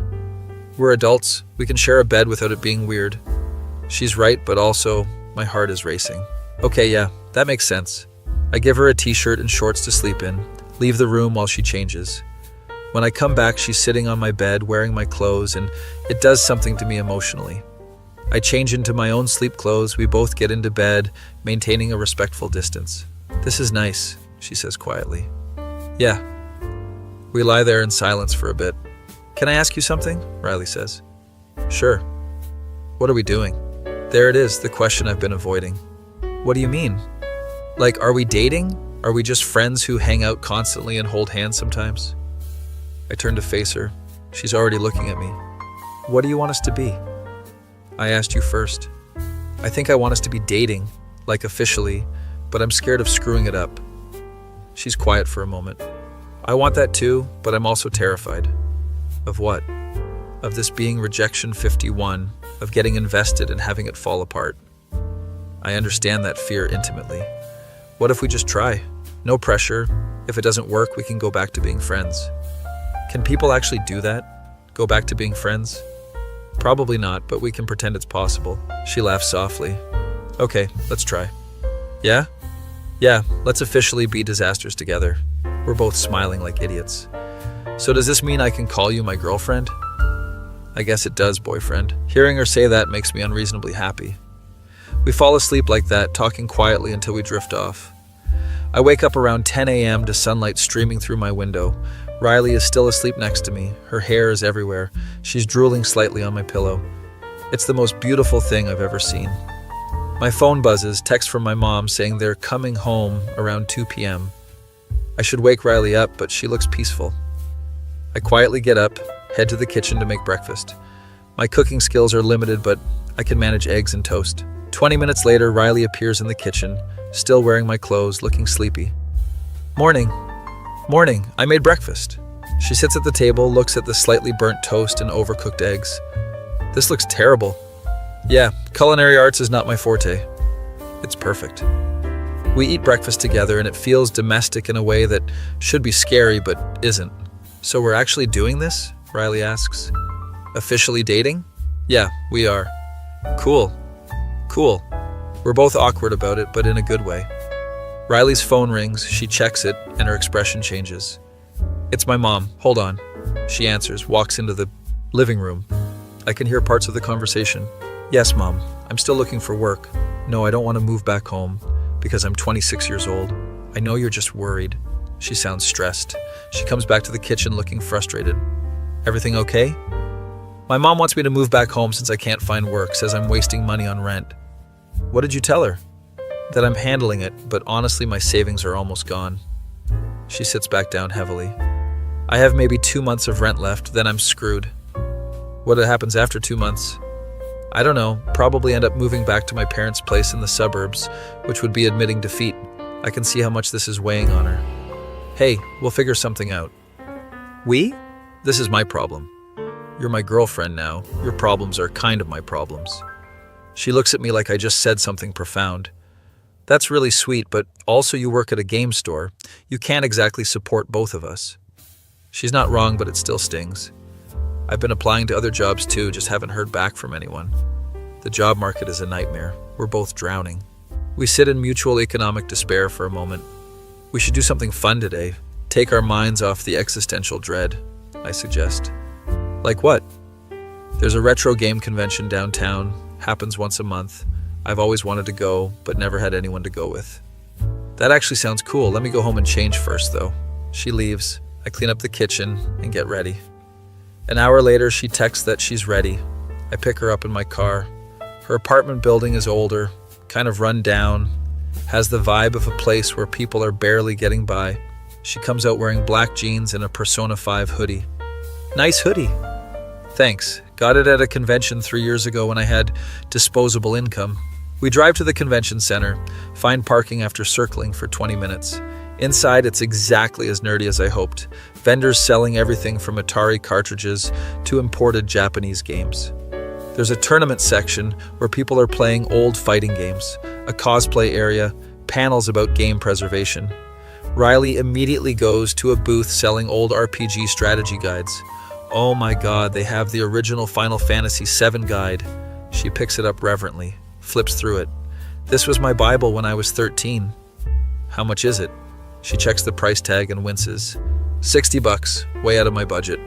We're adults. We can share a bed without it being weird. She's right, but also, my heart is racing. Okay, yeah, that makes sense. I give her a t-shirt and shorts to sleep in, leave the room while she changes. When I come back, she's sitting on my bed, wearing my clothes, and it does something to me emotionally. I change into my own sleep clothes, we both get into bed, maintaining a respectful distance. This is nice, she says quietly. Yeah. We lie there in silence for a bit. Can I ask you something? Riley says. Sure. What are we doing? There it is, the question I've been avoiding. What do you mean? Like, are we dating? Are we just friends who hang out constantly and hold hands sometimes? I turn to face her. She's already looking at me. What do you want us to be? I asked you first. I think I want us to be dating, like officially, but I'm scared of screwing it up. She's quiet for a moment. I want that too, but I'm also terrified. Of what? Of this being rejection 51, of getting invested and having it fall apart. I understand that fear intimately. What if we just try? No pressure. If it doesn't work, we can go back to being friends. Can people actually do that? Go back to being friends? Probably not, but we can pretend it's possible. She laughs softly. Okay, let's try. Yeah? Yeah, let's officially be disasters together. We're both smiling like idiots. So does this mean I can call you my girlfriend? I guess it does, boyfriend. Hearing her say that makes me unreasonably happy. We fall asleep like that, talking quietly until we drift off. I wake up around 10 a.m. to sunlight streaming through my window. Riley is still asleep next to me. Her hair is everywhere. She's drooling slightly on my pillow. It's the most beautiful thing I've ever seen. My phone buzzes, text from my mom saying they're coming home around 2 p.m. I should wake Riley up, but she looks peaceful. I quietly get up, head to the kitchen to make breakfast. My cooking skills are limited, but I can manage eggs and toast. 20 minutes later, Riley appears in the kitchen, still wearing my clothes, looking sleepy. Morning. Morning, I made breakfast. She sits at the table, looks at the slightly burnt toast and overcooked eggs. This looks terrible. Yeah, culinary arts is not my forte. It's perfect. We eat breakfast together and it feels domestic in a way that should be scary but isn't. So we're actually doing this? Riley asks. Officially dating? Yeah, we are. Cool. Cool. We're both awkward about it, but in a good way. Riley's phone rings, she checks it, and her expression changes. It's my mom. Hold on. She answers, walks into the living room. I can hear parts of the conversation. Yes, Mom. I'm still looking for work. No, I don't want to move back home because I'm 26 years old. I know you're just worried. She sounds stressed. She comes back to the kitchen looking frustrated. Everything okay? My mom wants me to move back home since I can't find work, says I'm wasting money on rent. What did you tell her? That I'm handling it, but honestly my savings are almost gone. She sits back down heavily. I have maybe 2 months of rent left, then I'm screwed. What happens after 2 months? I don't know, probably end up moving back to my parents' place in the suburbs, which would be admitting defeat. I can see how much this is weighing on her. Hey, we'll figure something out. We? This is my problem. You're my girlfriend now. Your problems are kind of my problems. She looks at me like I just said something profound. That's really sweet, but also you work at a game store. You can't exactly support both of us. She's not wrong, but it still stings. I've been applying to other jobs too, just haven't heard back from anyone. The job market is a nightmare. We're both drowning. We sit in mutual economic despair for a moment. We should do something fun today. Take our minds off the existential dread, I suggest. Like what? There's a retro game convention downtown. Happens once a month. I've always wanted to go, but never had anyone to go with. That actually sounds cool. Let me go home and change first, though. She leaves. I clean up the kitchen and get ready. An hour later, she texts that she's ready. I pick her up in my car. Her apartment building is older, kind of run down, has the vibe of a place where people are barely getting by. She comes out wearing black jeans and a Persona 5 hoodie. Nice hoodie. Thanks. Got it at a convention 3 years ago when I had disposable income. We drive to the convention center, find parking after circling for 20 minutes. Inside, it's exactly as nerdy as I hoped. Vendors selling everything from Atari cartridges to imported Japanese games. There's a tournament section where people are playing old fighting games, a cosplay area, panels about game preservation. Riley immediately goes to a booth selling old RPG strategy guides. Oh my god, they have the original Final Fantasy VII guide. She picks it up reverently, flips through it. This was my Bible when I was 13. How much is it? She checks the price tag and winces. $60, way out of my budget.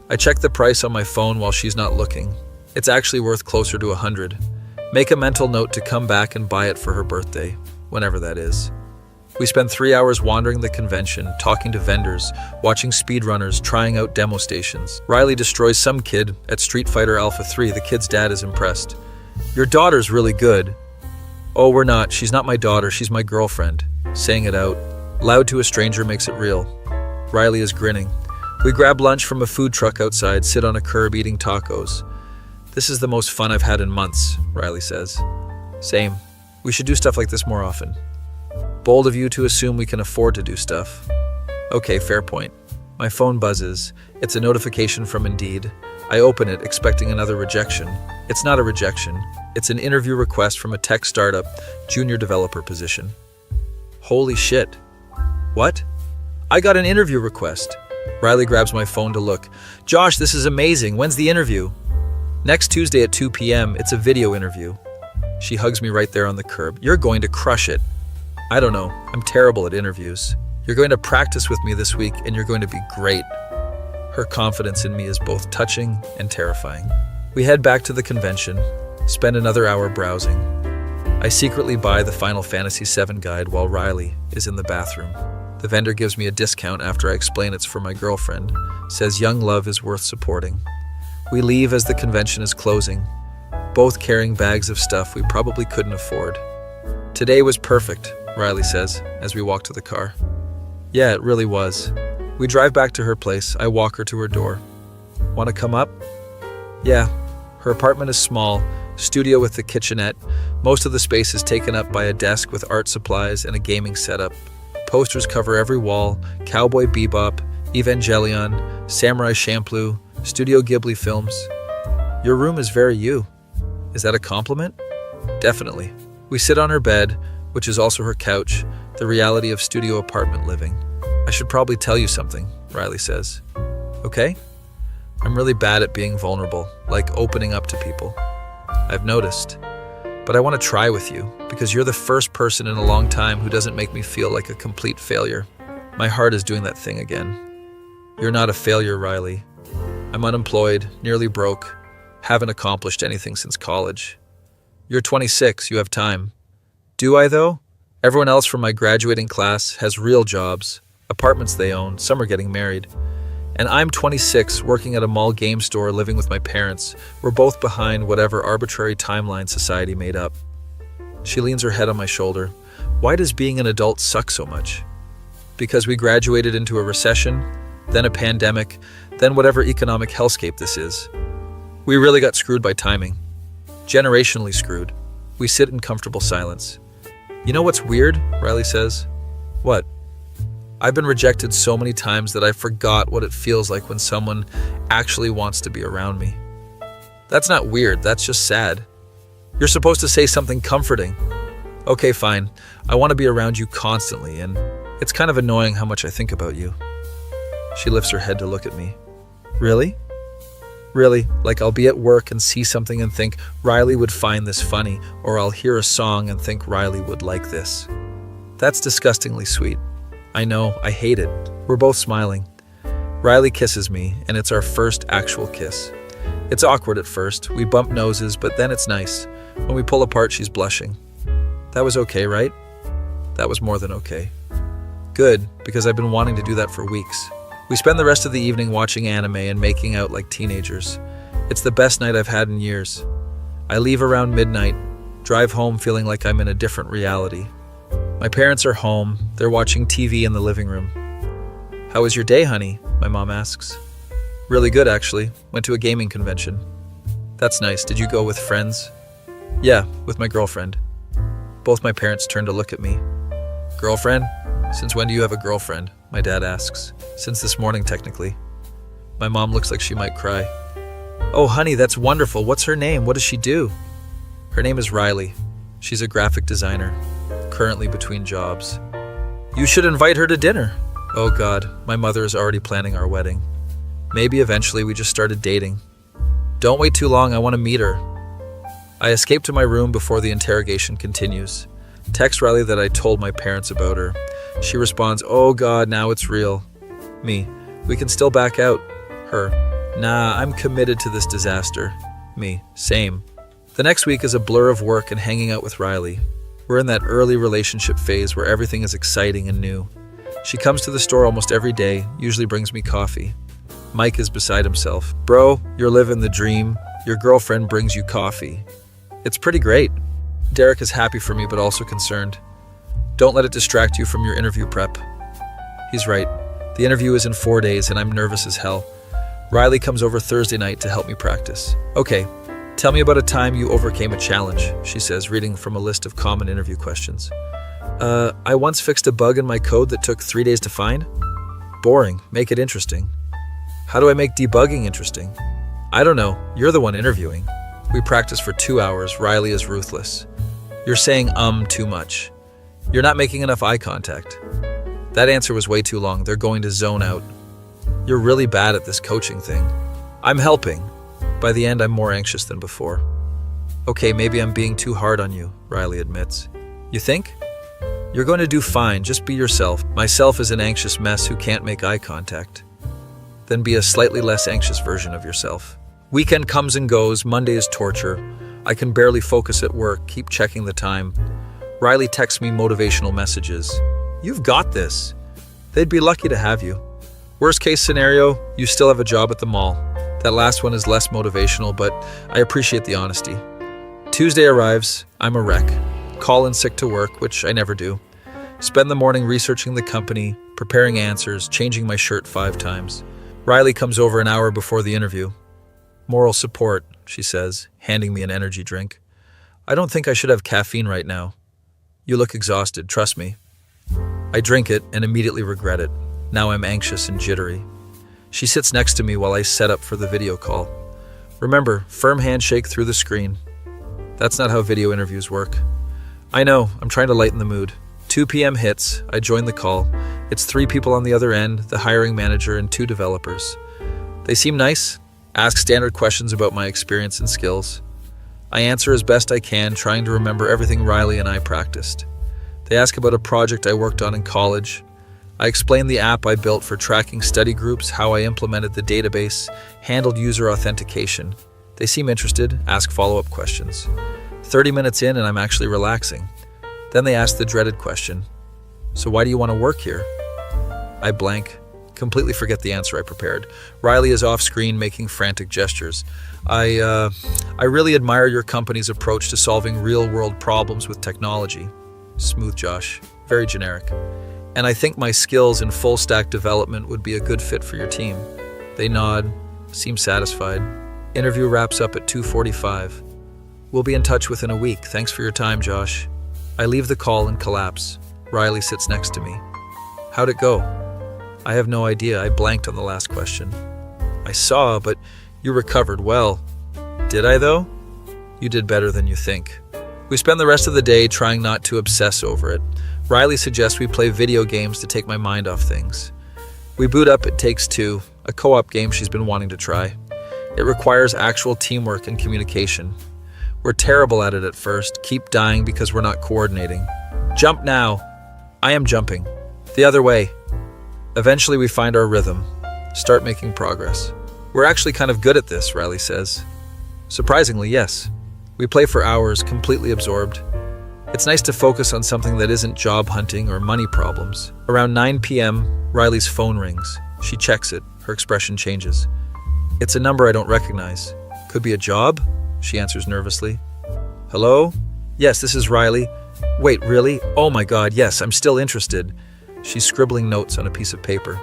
I check the price on my phone while she's not looking. It's actually worth closer to $100. Make a mental note to come back and buy it for her birthday, whenever that is. We spend 3 hours wandering the convention, talking to vendors, watching speedrunners, trying out demo stations. Riley destroys some kid at Street Fighter Alpha 3. The kid's dad is impressed. Your daughter's really good. Oh, we're not. She's not my daughter. She's my girlfriend. Saying it out loud to a stranger makes it real. Riley is grinning. We grab lunch from a food truck outside, sit on a curb eating tacos. This is the most fun I've had in months, Riley says. Same. We should do stuff like this more often. Bold of you to assume we can afford to do stuff. Okay, fair point. My phone buzzes. It's a notification from Indeed. I open it, expecting another rejection. It's not a rejection. It's an interview request from a tech startup, junior developer position. Holy shit. What? I got an interview request. Riley grabs my phone to look. Josh, this is amazing. When's the interview? Next Tuesday at 2 p.m. It's a video interview. She hugs me right there on the curb. You're going to crush it. I don't know. I'm terrible at interviews. You're going to practice with me this week and you're going to be great. Her confidence in me is both touching and terrifying. We head back to the convention, spend another hour browsing. I secretly buy the Final Fantasy VII guide while Riley is in the bathroom. The vendor gives me a discount after I explain it's for my girlfriend, says young love is worth supporting. We leave as the convention is closing, both carrying bags of stuff we probably couldn't afford. Today was perfect, Riley says as we walk to the car. Yeah, it really was. We drive back to her place. I walk her to her door. Want to come up? Yeah. Her apartment is small, studio with a kitchenette. Most of the space is taken up by a desk with art supplies and a gaming setup. Posters cover every wall: Cowboy Bebop, Evangelion, Samurai Champloo, Studio Ghibli films. Your room is very you. Is that a compliment? Definitely. We sit on her bed, which is also her couch, the reality of studio apartment living. I should probably tell you something, Riley says. Okay? I'm really bad at being vulnerable, like opening up to people. I've noticed. But I want to try with you, because you're the first person in a long time who doesn't make me feel like a complete failure. My heart is doing that thing again. You're not a failure, Riley. I'm unemployed, nearly broke, haven't accomplished anything since college. You're 26, you have time. Do I, though? Everyone else from my graduating class has real jobs, apartments they own, some are getting married. And I'm 26, working at a mall game store, living with my parents. We're both behind whatever arbitrary timeline society made up. She leans her head on my shoulder. Why does being an adult suck so much? Because we graduated into a recession, then a pandemic, then whatever economic hellscape this is. We really got screwed by timing. Generationally screwed. We sit in comfortable silence. You know what's weird? Riley says. What? I've been rejected so many times that I forgot what it feels like when someone actually wants to be around me. That's not weird, that's just sad. You're supposed to say something comforting. Okay, fine. I want to be around you constantly, and it's kind of annoying how much I think about you. She lifts her head to look at me. Really? Really, like I'll be at work and see something and think Riley would find this funny, or I'll hear a song and think Riley would like this. That's disgustingly sweet. I know, I hate it. We're both smiling. Riley kisses me, and it's our first actual kiss. It's awkward at first. We bump noses, but then it's nice. When we pull apart, she's blushing. That was okay, right? That was more than okay. Good, because I've been wanting to do that for weeks. We spend the rest of the evening watching anime and making out like teenagers. It's the best night I've had in years. I leave around midnight, drive home feeling like I'm in a different reality. My parents are home. They're watching TV in the living room. How was your day, honey? My mom asks. Really good, actually. Went to a gaming convention. That's nice. Did you go with friends? Yeah, with my girlfriend. Both my parents turn to look at me. Girlfriend? Since when do you have a girlfriend? My dad asks. Since this morning, technically. My mom looks like she might cry. Oh, honey, that's wonderful. What's her name? What does she do? Her name is Riley. She's a graphic designer, currently between jobs. You should invite her to dinner. Oh God, my mother is already planning our wedding. Maybe eventually we just started dating. Don't wait too long, I want to meet her. I escape to my room before the interrogation continues. Text Riley that I told my parents about her. She responds, oh God, now it's real. Me, we can still back out. Her, nah, I'm committed to this disaster. Me, same. The next week is a blur of work and hanging out with Riley. We're in that early relationship phase where everything is exciting and new. She comes to the store almost every day, usually brings me coffee. Mike is beside himself. Bro, you're living the dream. Your girlfriend brings you coffee. It's pretty great. Derek is happy for me, but also concerned. Don't let it distract you from your interview prep. He's right. The interview is in 4 days, and I'm nervous as hell. Riley comes over Thursday night to help me practice. Okay, tell me about a time you overcame a challenge, she says, reading from a list of common interview questions. I once fixed a bug in my code that took 3 days to find. Boring. Make it interesting. How do I make debugging interesting? I don't know. You're the one interviewing. We practice for 2 hours. Riley is ruthless. You're saying too much. You're not making enough eye contact. That answer was way too long. They're going to zone out. You're really bad at this coaching thing. I'm helping. By the end, I'm more anxious than before. Okay, maybe I'm being too hard on you, Riley admits. You think? You're going to do fine. Just be yourself. Myself is an anxious mess who can't make eye contact. Then be a slightly less anxious version of yourself. Weekend comes and goes. Monday is torture. I can barely focus at work. Keep checking the time. Riley texts me motivational messages. You've got this. They'd be lucky to have you. Worst case scenario, you still have a job at the mall. That last one is less motivational, but I appreciate the honesty. Tuesday arrives. I'm a wreck. Call in sick to work, which I never do. Spend the morning researching the company, preparing answers, changing my shirt 5 times. Riley comes over an hour before the interview. Moral support, she says, handing me an energy drink. I don't think I should have caffeine right now. You look exhausted, trust me. I drink it and immediately regret it. Now I'm anxious and jittery. She sits next to me while I set up for the video call. Remember, firm handshake through the screen. That's not how video interviews work. I know, I'm trying to lighten the mood. 2 p.m. hits, I join the call. It's 3 people on the other end, the hiring manager and 2 developers. They seem nice, ask standard questions about my experience and skills. I answer as best I can, trying to remember everything Riley and I practiced. They ask about a project I worked on in college. I explain the app I built for tracking study groups, how I implemented the database, handled user authentication. They seem interested, ask follow-up questions. 30 minutes in and I'm actually relaxing. Then they ask the dreaded question. So why do you want to work here? I blank. Completely forget the answer I prepared. Riley is off screen making frantic gestures. I really admire your company's approach to solving real-world problems with technology. Smooth Josh. Very generic. And I think my skills in full-stack development would be a good fit for your team. They nod, seem satisfied. Interview wraps up at 2:45. We'll be in touch within a week. Thanks for your time, Josh. I leave the call and collapse. Riley sits next to me. How'd it go? I have no idea. I blanked on the last question. I saw, but you recovered well. Did I, though? You did better than you think. We spend the rest of the day trying not to obsess over it. Riley suggests we play video games to take my mind off things. We boot up It Takes Two, a co-op game she's been wanting to try. It requires actual teamwork and communication. We're terrible at it at first, keep dying because we're not coordinating. Jump now. I am jumping. The other way. Eventually we find our rhythm, start making progress. We're actually kind of good at this, Riley says. Surprisingly, yes. We play for hours, completely absorbed. It's nice to focus on something that isn't job hunting or money problems. Around 9 p.m., Riley's phone rings. She checks it. Her expression changes. It's a number I don't recognize. Could be a job? She answers nervously. Hello? Yes, this is Riley. Wait, really? Oh my God, yes, I'm still interested. She's scribbling notes on a piece of paper.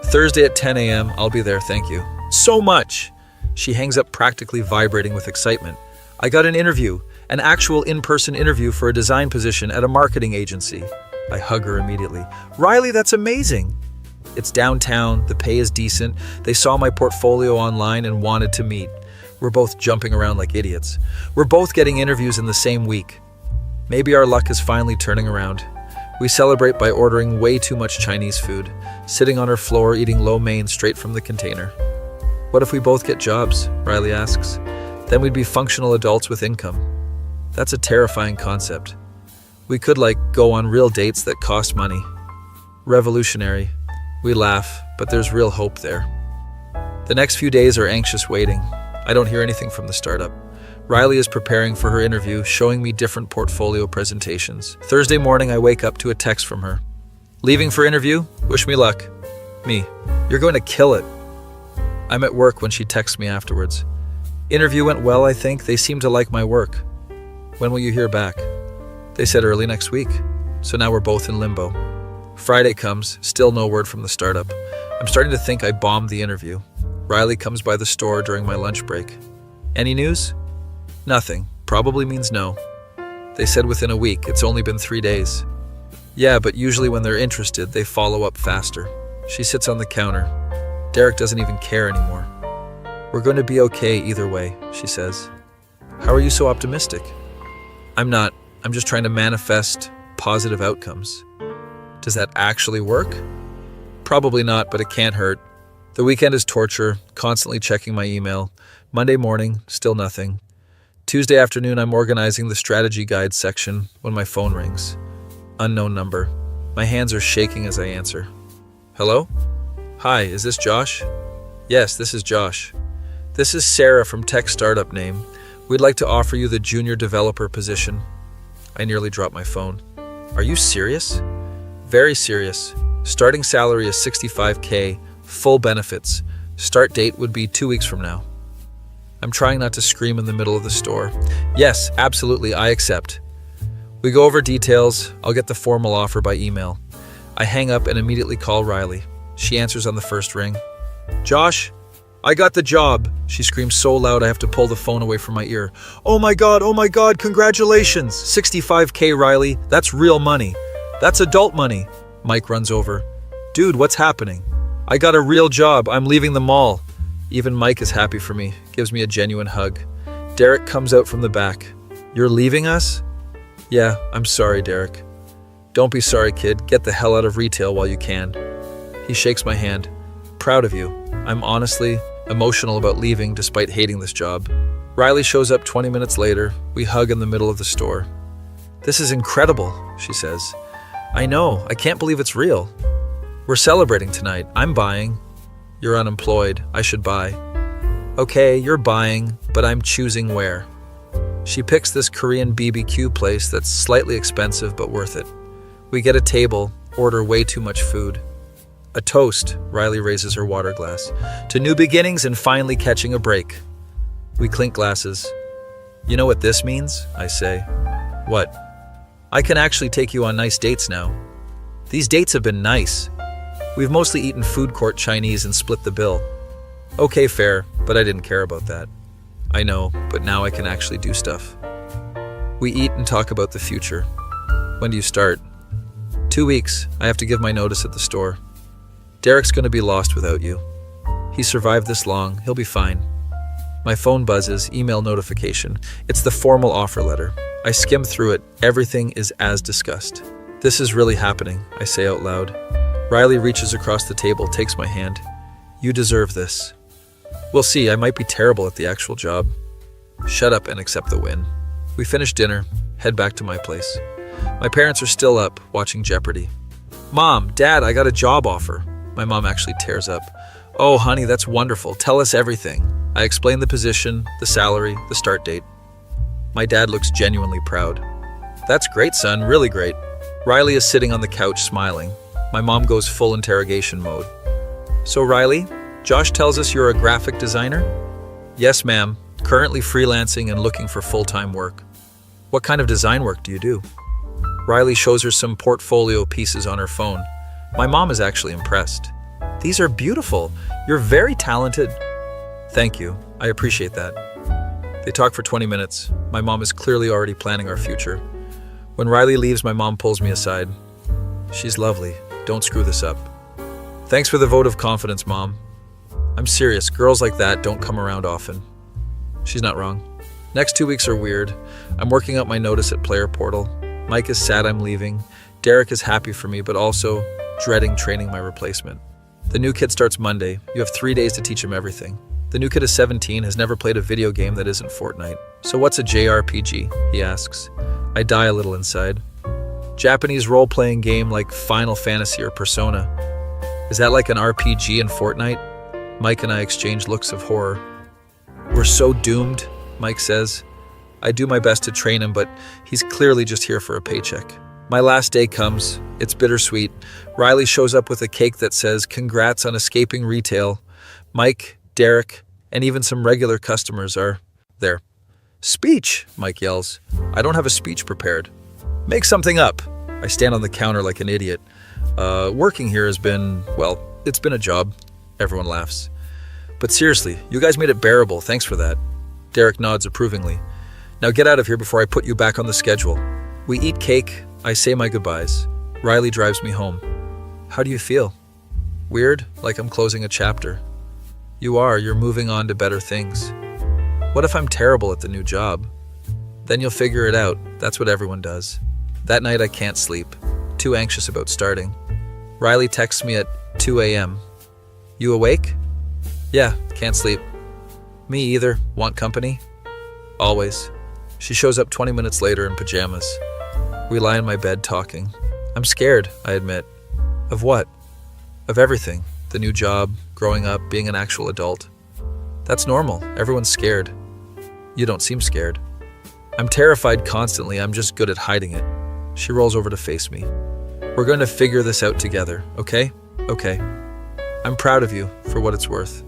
Thursday at 10 a.m., I'll be there, thank you. So much! She hangs up, practically vibrating with excitement. I got an interview, an actual in-person interview for a design position at a marketing agency. I hug her immediately. Riley, that's amazing! It's downtown, the pay is decent, they saw my portfolio online and wanted to meet. We're both jumping around like idiots. We're both getting interviews in the same week. Maybe our luck is finally turning around. We celebrate by ordering way too much Chinese food, sitting on her floor eating lo mein straight from the container. What if we both get jobs? Riley asks. Then we'd be functional adults with income. That's a terrifying concept. We could, go on real dates that cost money. Revolutionary. We laugh, but there's real hope there. The next few days are anxious waiting. I don't hear anything from the startup. Riley is preparing for her interview, showing me different portfolio presentations. Thursday morning, I wake up to a text from her. Leaving for interview? Wish me luck. Me. You're going to kill it. I'm at work when she texts me afterwards. Interview went well, I think. They seem to like my work. When will you hear back? They said early next week. So now we're both in limbo. Friday comes, still no word from the startup. I'm starting to think I bombed the interview. Riley comes by the store during my lunch break. Any news? Nothing. Probably means no. They said within a week. It's only been 3 days. Yeah, but usually when they're interested, they follow up faster. She sits on the counter. Derek doesn't even care anymore. We're going to be okay either way, she says. How are you so optimistic? I'm not. I'm just trying to manifest positive outcomes. Does that actually work? Probably not, but it can't hurt. The weekend is torture, constantly checking my email. Monday morning, still nothing. Tuesday afternoon, I'm organizing the strategy guide section when my phone rings. Unknown number. My hands are shaking as I answer. Hello? Hi, is this Josh? Yes, this is Josh. This is Sarah from Tech Startup Name. We'd like to offer you the junior developer position. I nearly dropped my phone. Are you serious? Very serious. Starting salary is $65K, full benefits. Start date would be 2 weeks from now. I'm trying not to scream in the middle of the store. Yes, absolutely, I accept. We go over details. I'll get the formal offer by email. I hang up and immediately call Riley. She answers on the first ring. Josh, I got the job. She screams so loud I have to pull the phone away from my ear. Oh my God, congratulations. $65K, Riley. That's real money. That's adult money. Mike runs over. Dude, what's happening? I got a real job. I'm leaving the mall. Even Mike is happy for me, gives me a genuine hug. Derek comes out from the back. You're leaving us? Yeah, I'm sorry, Derek. Don't be sorry, kid. Get the hell out of retail while you can. He shakes my hand. Proud of you. I'm honestly emotional about leaving despite hating this job. Riley shows up 20 minutes later. We hug in the middle of the store. This is incredible, she says. I know. I can't believe it's real. We're celebrating tonight. I'm buying. You're unemployed. I should buy. Okay, you're buying, but I'm choosing where. She picks this Korean BBQ place that's slightly expensive but worth it. We get a table, order way too much food. A toast, Riley raises her water glass, to new beginnings and finally catching a break. We clink glasses. You know what this means? I say. What? I can actually take you on nice dates now. These dates have been nice. We've mostly eaten food court Chinese and split the bill. Okay, fair, but I didn't care about that. I know, but now I can actually do stuff. We eat and talk about the future. When do you start? 2 weeks. I have to give my notice at the store. Derek's going to be lost without you. He survived this long. He'll be fine. My phone buzzes, email notification. It's the formal offer letter. I skim through it. Everything is as discussed. This is really happening, I say out loud. Riley reaches across the table, takes my hand. You deserve this. We'll see, I might be terrible at the actual job. Shut up and accept the win. We finish dinner, head back to my place. My parents are still up, watching Jeopardy. Mom, Dad, I got a job offer. My mom actually tears up. Oh, honey, that's wonderful. Tell us everything. I explain the position, the salary, the start date. My dad looks genuinely proud. That's great, son, really great. Riley is sitting on the couch smiling. My mom goes full interrogation mode. So Riley, Josh tells us you're a graphic designer? Yes, ma'am. Currently freelancing and looking for full-time work. What kind of design work do you do? Riley shows her some portfolio pieces on her phone. My mom is actually impressed. These are beautiful. You're very talented. Thank you. I appreciate that. They talk for 20 minutes. My mom is clearly already planning our future. When Riley leaves, my mom pulls me aside. She's lovely. Don't screw this up. Thanks for the vote of confidence, Mom. I'm serious. Girls like that don't come around often. She's not wrong. Next 2 weeks are weird. I'm working up my notice at Player Portal. Mike is sad I'm leaving. Derek is happy for me, but also dreading training my replacement. The new kid starts Monday. You have 3 days to teach him everything. The new kid is 17, has never played a video game that isn't Fortnite. So what's a JRPG? He asks. I die a little inside. Japanese role-playing game like Final Fantasy or Persona. Is that like an RPG in Fortnite? Mike and I exchange looks of horror. We're so doomed, Mike says. I do my best to train him, but he's clearly just here for a paycheck. My last day comes. It's bittersweet. Riley shows up with a cake that says, "Congrats on escaping retail." Mike, Derek, and even some regular customers are there. Speech, Mike yells. I don't have a speech prepared. Make something up. I stand on the counter like an idiot. Working here has been, well, it's been a job. Everyone laughs. But seriously, you guys made it bearable. Thanks for that. Derek nods approvingly. Now get out of here before I put you back on the schedule. We eat cake. I say my goodbyes. Riley drives me home. How do you feel? Weird, like I'm closing a chapter. You are. You're moving on to better things. What if I'm terrible at the new job? Then you'll figure it out. That's what everyone does. That night I can't sleep. Too anxious about starting. Riley texts me at 2 a.m. You awake? Yeah, can't sleep. Me either. Want company? Always. She shows up 20 minutes later in pajamas. We lie in my bed talking. I'm scared, I admit. Of what? Of everything. The new job, growing up, being an actual adult. That's normal. Everyone's scared. You don't seem scared. I'm terrified constantly. I'm just good at hiding it. She rolls over to face me. We're going to figure this out together, okay? Okay. I'm proud of you for what it's worth.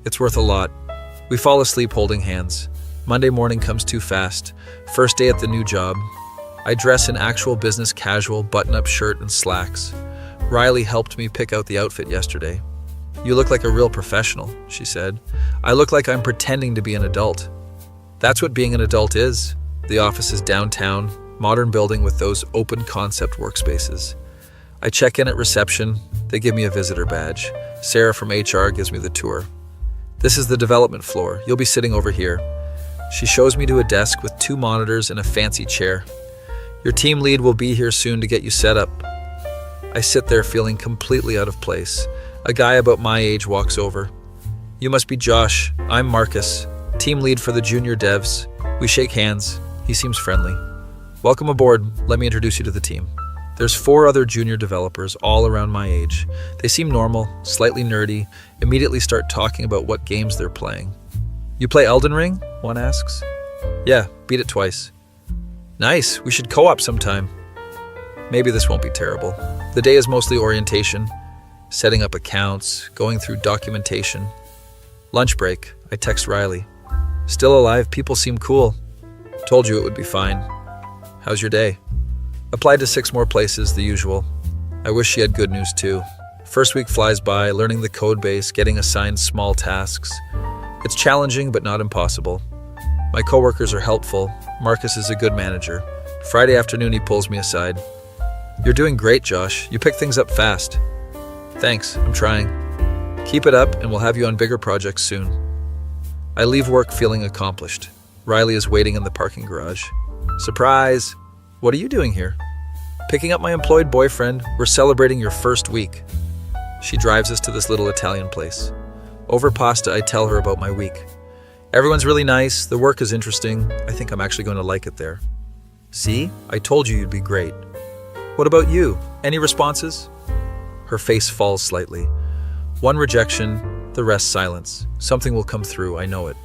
It's worth a lot. We fall asleep holding hands. Monday morning comes too fast. First day at the new job. I dress in actual business casual, button-up shirt and slacks. Riley helped me pick out the outfit yesterday. You look like a real professional, she said. I look like I'm pretending to be an adult. That's what being an adult is. The office is downtown, modern building with those open concept workspaces. I check in at reception. They give me a visitor badge. Sarah from HR gives me the tour. This is the development floor. You'll be sitting over here. She shows me to a desk with 2 monitors and a fancy chair. Your team lead will be here soon to get you set up. I sit there feeling completely out of place. A guy about my age walks over. You must be Josh. I'm Marcus, team lead for the junior devs. We shake hands. He seems friendly. Welcome aboard. Let me introduce you to the team. There's 4 other junior developers, all around my age. They seem normal, slightly nerdy, immediately start talking about what games they're playing. You play Elden Ring? One asks. Yeah, beat it twice. Nice, we should co-op sometime. Maybe this won't be terrible. The day is mostly orientation. setting up accounts, going through documentation. Lunch break, I text Riley. Still alive, people seem cool. Told you it would be fine. How's your day? Applied to 6 more places, the usual. I wish she had good news too. First week flies by, learning the code base, getting assigned small tasks. It's challenging, but not impossible. My coworkers are helpful. Marcus is a good manager. Friday afternoon, he pulls me aside. You're doing great, Josh. You pick things up fast. Thanks, I'm trying. Keep it up, and we'll have you on bigger projects soon. I leave work feeling accomplished. Riley is waiting in the parking garage. Surprise! What are you doing here? Picking up my employed boyfriend. We're celebrating your first week. She drives us to this little Italian place. Over pasta, I tell her about my week. Everyone's really nice. The work is interesting. I think I'm actually going to like it there. See? I told you you'd be great. What about you? Any responses? Her face falls slightly. One rejection, the rest silence. Something will come through, I know it.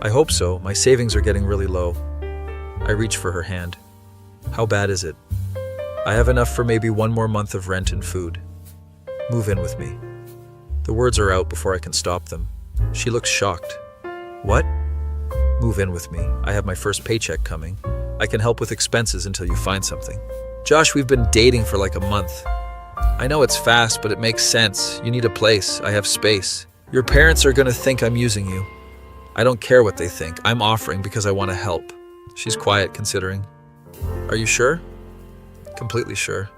I hope so. My savings are getting really low. I reach for her hand. How bad is it? I have enough for maybe 1 more month of rent and food. Move in with me. The words are out before I can stop them. She looks shocked. What? Move in with me. I have my first paycheck coming. I can help with expenses until you find something. Josh, we've been dating for like a month. I know it's fast, but it makes sense. You need a place. I have space. Your parents are going to think I'm using you. I don't care what they think. I'm offering because I want to help. She's quiet, considering. Are you sure? Completely sure.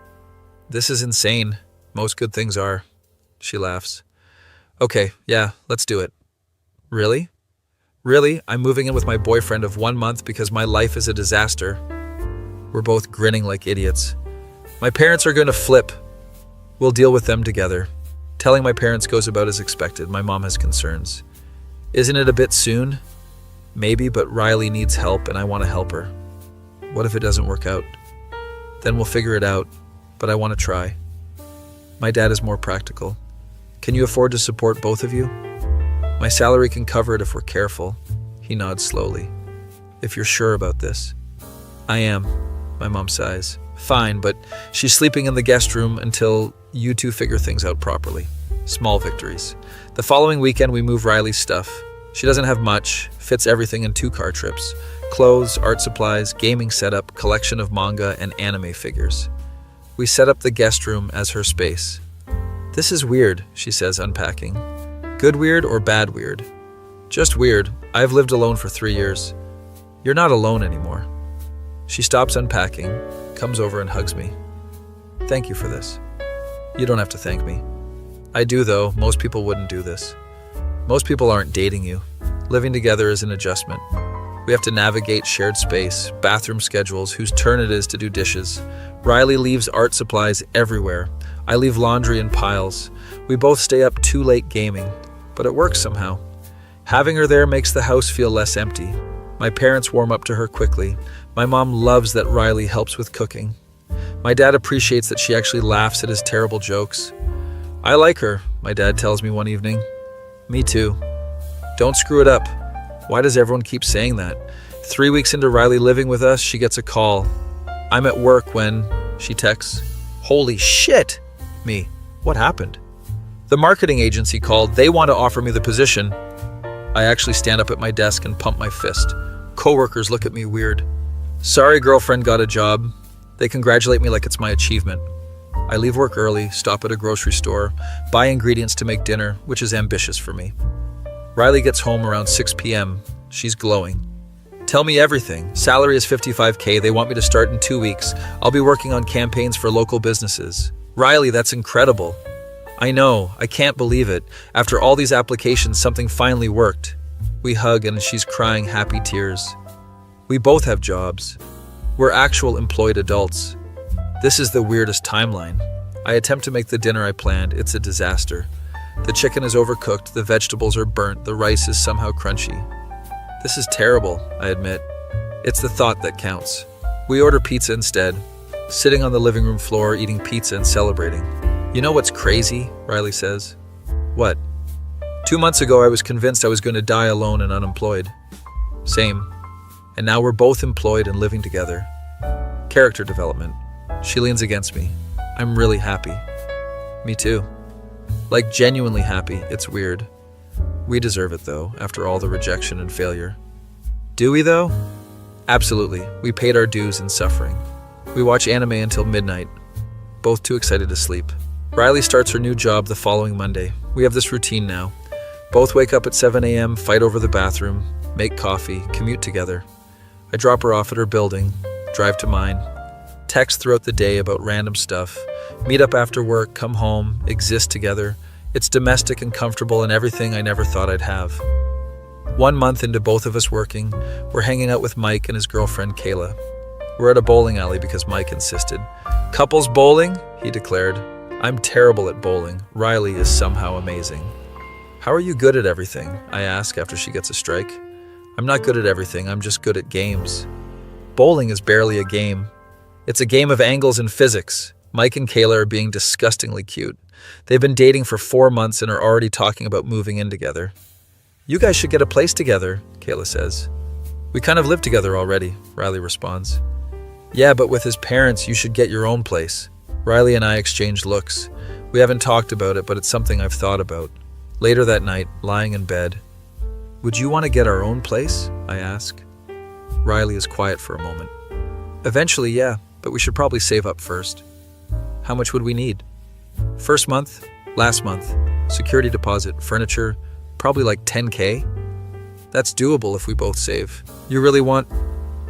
This is insane. Most good things are. She laughs. Okay, yeah, let's do it. Really? Really? I'm moving in with my boyfriend of 1 month because my life is a disaster. We're both grinning like idiots. My parents are going to flip. We'll deal with them together. Telling my parents goes about as expected. My mom has concerns. Isn't it a bit soon? Maybe, but Riley needs help and I want to help her. What if it doesn't work out? Then we'll figure it out, but I want to try. My dad is more practical. Can you afford to support both of you? My salary can cover it if we're careful. He nods slowly. If you're sure about this. I am, my mom sighs. Fine, but she's sleeping in the guest room until you two figure things out properly. Small victories. The following weekend, we move Riley's stuff. She doesn't have much, fits everything in 2 car trips. Clothes, art supplies, gaming setup, collection of manga and anime figures. We set up the guest room as her space. This is weird, she says, unpacking. Good weird or bad weird? Just weird. I've lived alone for 3 years. You're not alone anymore. She stops unpacking, comes over and hugs me. Thank you for this. You don't have to thank me. I do, though. Most people wouldn't do this. Most people aren't dating you. Living together is an adjustment. We have to navigate shared space, bathroom schedules, whose turn it is to do dishes. Riley leaves art supplies everywhere. I leave laundry in piles. We both stay up too late gaming, but it works somehow. Having her there makes the house feel less empty. My parents warm up to her quickly. My mom loves that Riley helps with cooking. My dad appreciates that she actually laughs at his terrible jokes. I like her, my dad tells me one evening. Me too. Don't screw it up. Why does everyone keep saying that? 3 weeks into Riley living with us, she gets a call. I'm at work when she texts. Holy shit! Me. What happened? The marketing agency called. They want to offer me the position. I actually stand up at my desk and pump my fist. Coworkers look at me weird. Sorry, girlfriend got a job. They congratulate me like it's my achievement. I leave work early, stop at a grocery store, buy ingredients to make dinner, which is ambitious for me. Riley gets home around 6 p.m. She's glowing. Tell me everything. Salary is $55K. They want me to start in 2 weeks. I'll be working on campaigns for local businesses. Riley, that's incredible. I know. I can't believe it. After all these applications, something finally worked. We hug and she's crying happy tears. We both have jobs. We're actual employed adults. This is the weirdest timeline. I attempt to make the dinner I planned. It's a disaster. The chicken is overcooked, the vegetables are burnt, the rice is somehow crunchy. This is terrible, I admit. It's the thought that counts. We order pizza instead, sitting on the living room floor eating pizza and celebrating. You know what's crazy? Riley says. What? 2 months ago I was convinced I was going to die alone and unemployed. Same. And now we're both employed and living together. Character development. She leans against me. I'm really happy. Me too. Like genuinely happy. It's weird. We deserve it though, after all the rejection and failure. Do we though? Absolutely. We paid our dues in suffering. We watch anime until midnight, both too excited to sleep. Riley starts her new job the following Monday. We have this routine now. Both wake up at 7 a.m., fight over the bathroom, make coffee, commute together. I drop her off at her building, drive to mine, text throughout the day about random stuff, meet up after work, come home, exist together. It's domestic and comfortable and everything I never thought I'd have. 1 month into both of us working, we're hanging out with Mike and his girlfriend Kayla. We're at a bowling alley because Mike insisted. Couples bowling? He declared. I'm terrible at bowling. Riley is somehow amazing. How are you good at everything? I ask after she gets a strike. I'm not good at everything, I'm just good at games. Bowling is barely a game. It's a game of angles and physics. Mike and Kayla are being disgustingly cute. They've been dating for 4 months and are already talking about moving in together. You guys should get a place together, Kayla says. We kind of live together already, Riley responds. Yeah, but with his parents, you should get your own place. Riley and I exchange looks. We haven't talked about it, but it's something I've thought about. Later that night, lying in bed. Would you want to get our own place? I ask. Riley is quiet for a moment. Eventually, yeah, but we should probably save up first. How much would we need? First month, last month, security deposit, furniture, probably like $10K. That's doable if we both save. You really want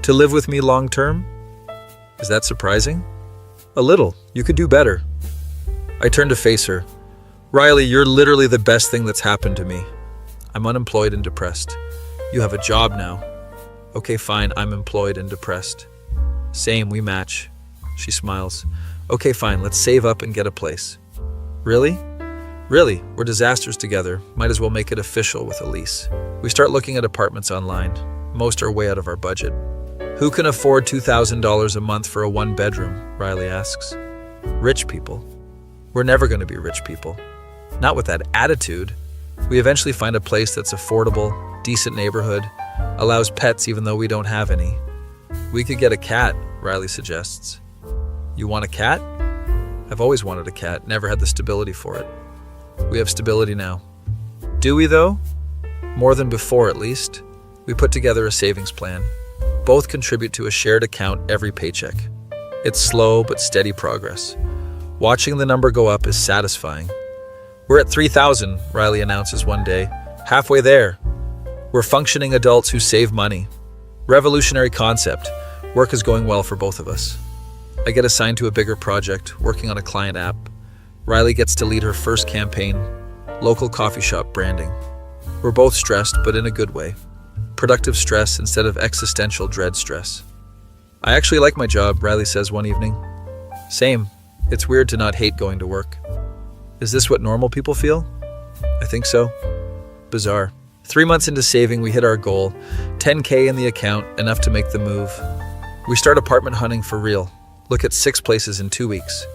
to live with me long term? Is that surprising? A little. You could do better. I turn to face her. Riley, you're literally the best thing that's happened to me. I'm unemployed and depressed. You have a job now. Okay, fine, I'm employed and depressed. Same, we match. She smiles. Okay, fine, let's save up and get a place. Really? Really, we're disasters together. Might as well make it official with a lease. We start looking at apartments online. Most are way out of our budget. Who can afford $2,000 a month for a one-bedroom? Riley asks. Rich people. We're never going to be rich people. Not with that attitude. We eventually find a place that's affordable, decent neighborhood, allows pets even though we don't have any. We could get a cat, Riley suggests. You want a cat? I've always wanted a cat, never had the stability for it. We have stability now. Do we though? More than before at least. We put together a savings plan. Both contribute to a shared account every paycheck. It's slow but steady progress. Watching the number go up is satisfying. We're at 3,000, Riley announces one day. Halfway there. We're functioning adults who save money. Revolutionary concept. Work is going well for both of us. I get assigned to a bigger project, working on a client app. Riley gets to lead her first campaign, local coffee shop branding. We're both stressed, but in a good way. Productive stress instead of existential dread stress. I actually like my job, Riley says one evening. Same. It's weird to not hate going to work. Is this what normal people feel? I think so. Bizarre. 3 months into saving, we hit our goal. $10K in the account, enough to make the move. We start apartment hunting for real. Look at 6 places in 2 weeks.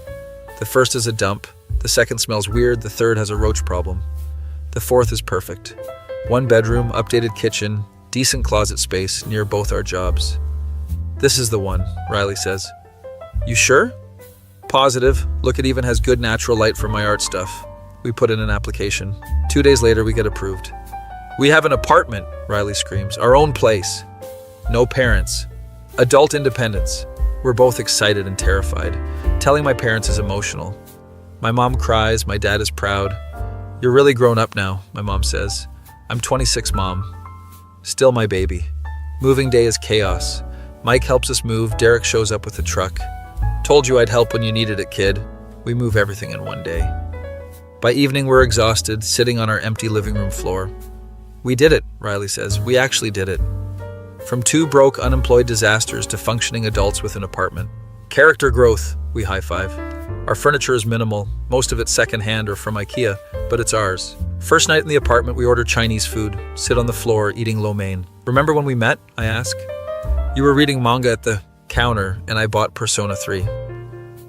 The first is a dump. The second smells weird. The third has a roach problem. The fourth is perfect. 1 bedroom, updated kitchen, decent closet space near both our jobs. This is the one, Riley says. You sure? Positive. Look, it even has good natural light for my art stuff. We put in an application. 2 days later, we get approved. We have an apartment, Riley screams. Our own place. No parents. Adult independence. We're both excited and terrified. Telling my parents is emotional. My mom cries, my dad is proud. You're really grown up now, my mom says. I'm 26, Mom. Still my baby. Moving day is chaos. Mike helps us move, Derek shows up with a truck. Told you I'd help when you needed it, kid. We move everything in one day. By evening, we're exhausted, sitting on our empty living room floor. We did it, Riley says. We actually did it. From 2 broke, unemployed disasters to functioning adults with an apartment. Character growth, we high-five. Our furniture is minimal, most of it secondhand or from IKEA, but it's ours. First night in the apartment, we order Chinese food, sit on the floor, eating lo mein. Remember when we met? I ask. You were reading manga at the counter, and I bought Persona 3.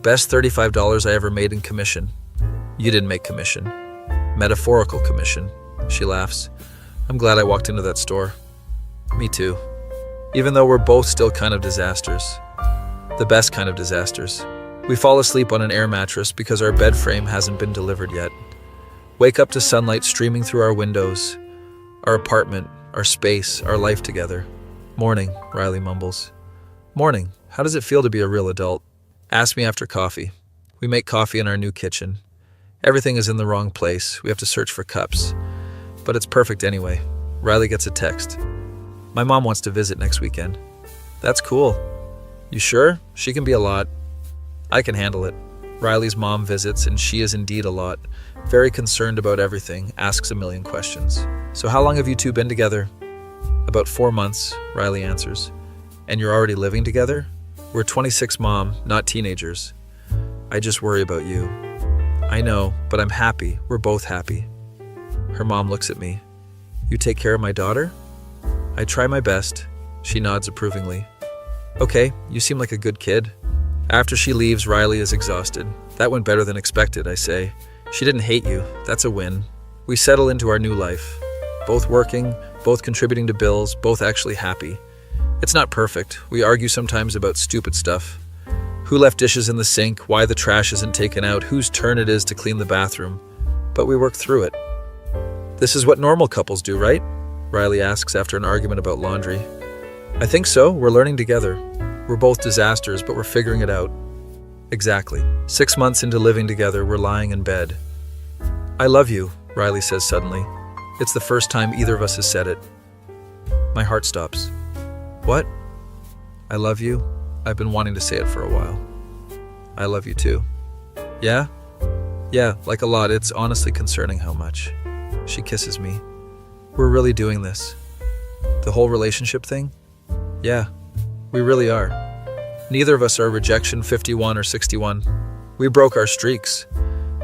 Best $35 I ever made in commission. You didn't make commission. Metaphorical commission. She laughs. I'm glad I walked into that store. Me too. Even though we're both still kind of disasters. The best kind of disasters. We fall asleep on an air mattress because our bed frame hasn't been delivered yet. Wake up to sunlight streaming through our windows, our apartment, our space, our life together. Morning, Riley mumbles. Morning. How does it feel to be a real adult? Ask me after coffee. We make coffee in our new kitchen. Everything is in the wrong place. We have to search for cups. But it's perfect anyway. Riley gets a text. My mom wants to visit next weekend. That's cool. You sure? She can be a lot. I can handle it. Riley's mom visits, and she is indeed a lot. Very concerned about everything, asks a million questions. So how long have you two been together? About 4 months, Riley answers. And you're already living together? We're 26, Mom, not teenagers. I just worry about you. I know, but I'm happy. We're both happy. Her mom looks at me. You take care of my daughter? I try my best. She nods approvingly. Okay, you seem like a good kid. After she leaves, Riley is exhausted. That went better than expected, I say. She didn't hate you. That's a win. We settle into our new life. Both working, both contributing to bills, both actually happy. It's not perfect. We argue sometimes about stupid stuff. Who left dishes in the sink, why the trash isn't taken out, whose turn it is to clean the bathroom. But we work through it. This is what normal couples do, right? Riley asks after an argument about laundry. I think so. We're learning together. We're both disasters, but we're figuring it out. Exactly. 6 months into living together, we're lying in bed. I love you, Riley says suddenly. It's the first time either of us has said it. My heart stops. What? I love you? I've been wanting to say it for a while. I love you too. Yeah? Yeah, like a lot. It's honestly concerning how much. She kisses me. We're really doing this. The whole relationship thing? Yeah, we really are. Neither of us are rejection 51 or 61. We broke our streaks.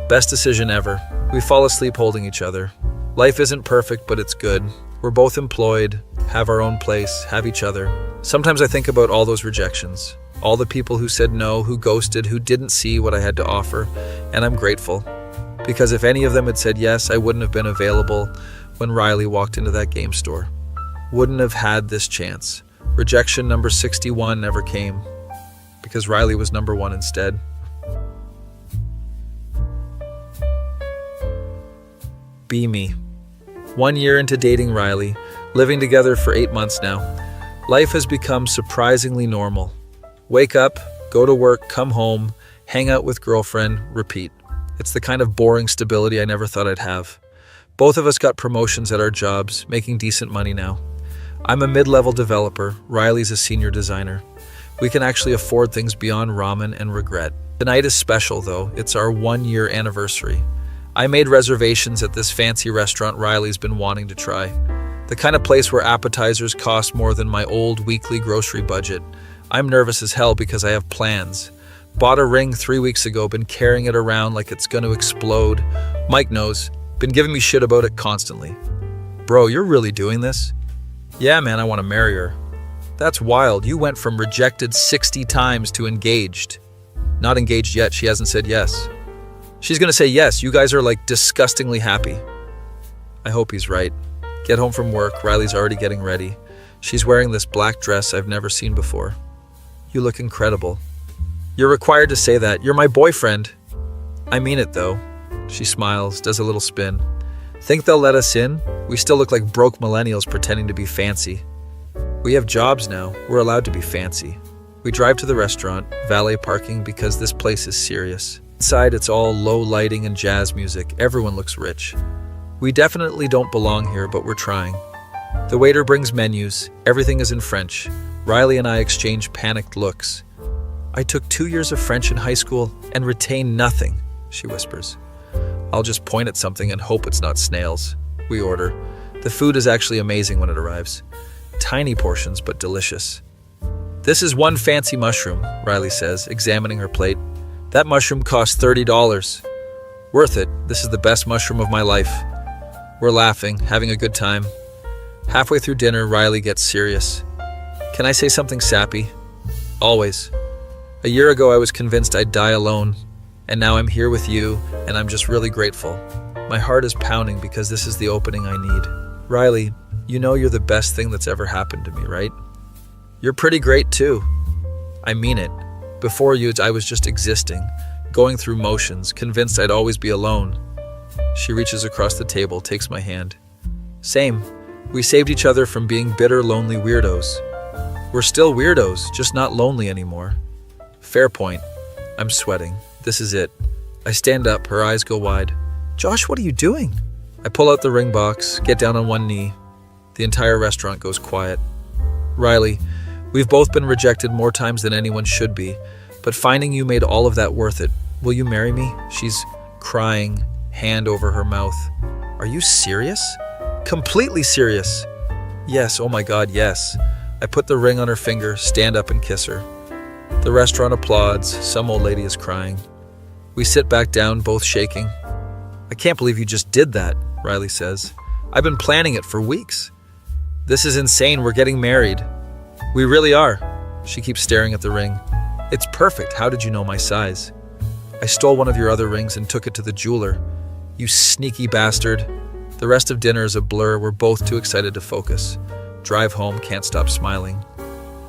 Best decision ever. We fall asleep holding each other. Life isn't perfect, but it's good. We're both employed, have our own place, have each other. Sometimes I think about all those rejections, all the people who said no, who ghosted, who didn't see what I had to offer, and I'm grateful. Because if any of them had said yes, I wouldn't have been available when Riley walked into that game store. Wouldn't have had this chance. Rejection number 61 never came, because Riley was number 1 instead. Be me. 1 year into dating Riley, living together for 8 months now. Life has become surprisingly normal. Wake up, go to work, come home, hang out with girlfriend, repeat. It's the kind of boring stability I never thought I'd have. Both of us got promotions at our jobs, making decent money now. I'm a mid-level developer, Riley's a senior designer. We can actually afford things beyond ramen and regret. Tonight is special though, it's our 1-year anniversary. I made reservations at this fancy restaurant Riley's been wanting to try. The kind of place where appetizers cost more than my old weekly grocery budget. I'm nervous as hell because I have plans. Bought a ring 3 weeks ago, been carrying it around like it's gonna explode. Mike knows, been giving me shit about it constantly. Bro, you're really doing this? Yeah, man, I want to marry her. That's wild. You went from rejected 60 times to engaged. Not engaged yet, she hasn't said yes. She's gonna say yes, you guys are like disgustingly happy. I hope he's right. Get home from work, Riley's already getting ready. She's wearing this black dress I've never seen before. You look incredible. You're required to say that. You're my boyfriend. I mean it though. She smiles, does a little spin. Think they'll let us in? We still look like broke millennials pretending to be fancy. We have jobs now. We're allowed to be fancy. We drive to the restaurant, valet parking because this place is serious. Inside, it's all low lighting and jazz music. Everyone looks rich. We definitely don't belong here, but we're trying. The waiter brings menus. Everything is in French. Riley and I exchange panicked looks. I took 2 years of French in high school and retained nothing, she whispers. I'll just point at something and hope it's not snails. We order. The food is actually amazing when it arrives. Tiny portions, but delicious. This is 1 fancy mushroom, Riley says, examining her plate. That mushroom cost $30. Worth it. This is the best mushroom of my life. We're laughing, having a good time. Halfway through dinner, Riley gets serious. Can I say something sappy? Always. A year ago, I was convinced I'd die alone, and now I'm here with you, and I'm just really grateful. My heart is pounding because this is the opening I need. Riley, you know you're the best thing that's ever happened to me, right? You're pretty great too. I mean it. Before you, I was just existing, going through motions, convinced I'd always be alone. She reaches across the table, takes my hand. Same. We saved each other from being bitter, lonely weirdos. We're still weirdos, just not lonely anymore. Fair point. I'm sweating. This is it. I stand up, her eyes go wide. Josh, what are you doing? I pull out the ring box, get down on one knee. The entire restaurant goes quiet. Riley, we've both been rejected more times than anyone should be, but finding you made all of that worth it. Will you marry me? She's crying, hand over her mouth. Are you serious? Completely serious. Yes, oh my God, yes. I put the ring on her finger, stand up and kiss her. The restaurant applauds, some old lady is crying. We sit back down, both shaking. I can't believe you just did that, Riley says. I've been planning it for weeks. This is insane, we're getting married. We really are. She keeps staring at the ring. It's perfect, how did you know my size? I stole one of your other rings and took it to the jeweler. You sneaky bastard. The rest of dinner is a blur, we're both too excited to focus. Drive home, can't stop smiling.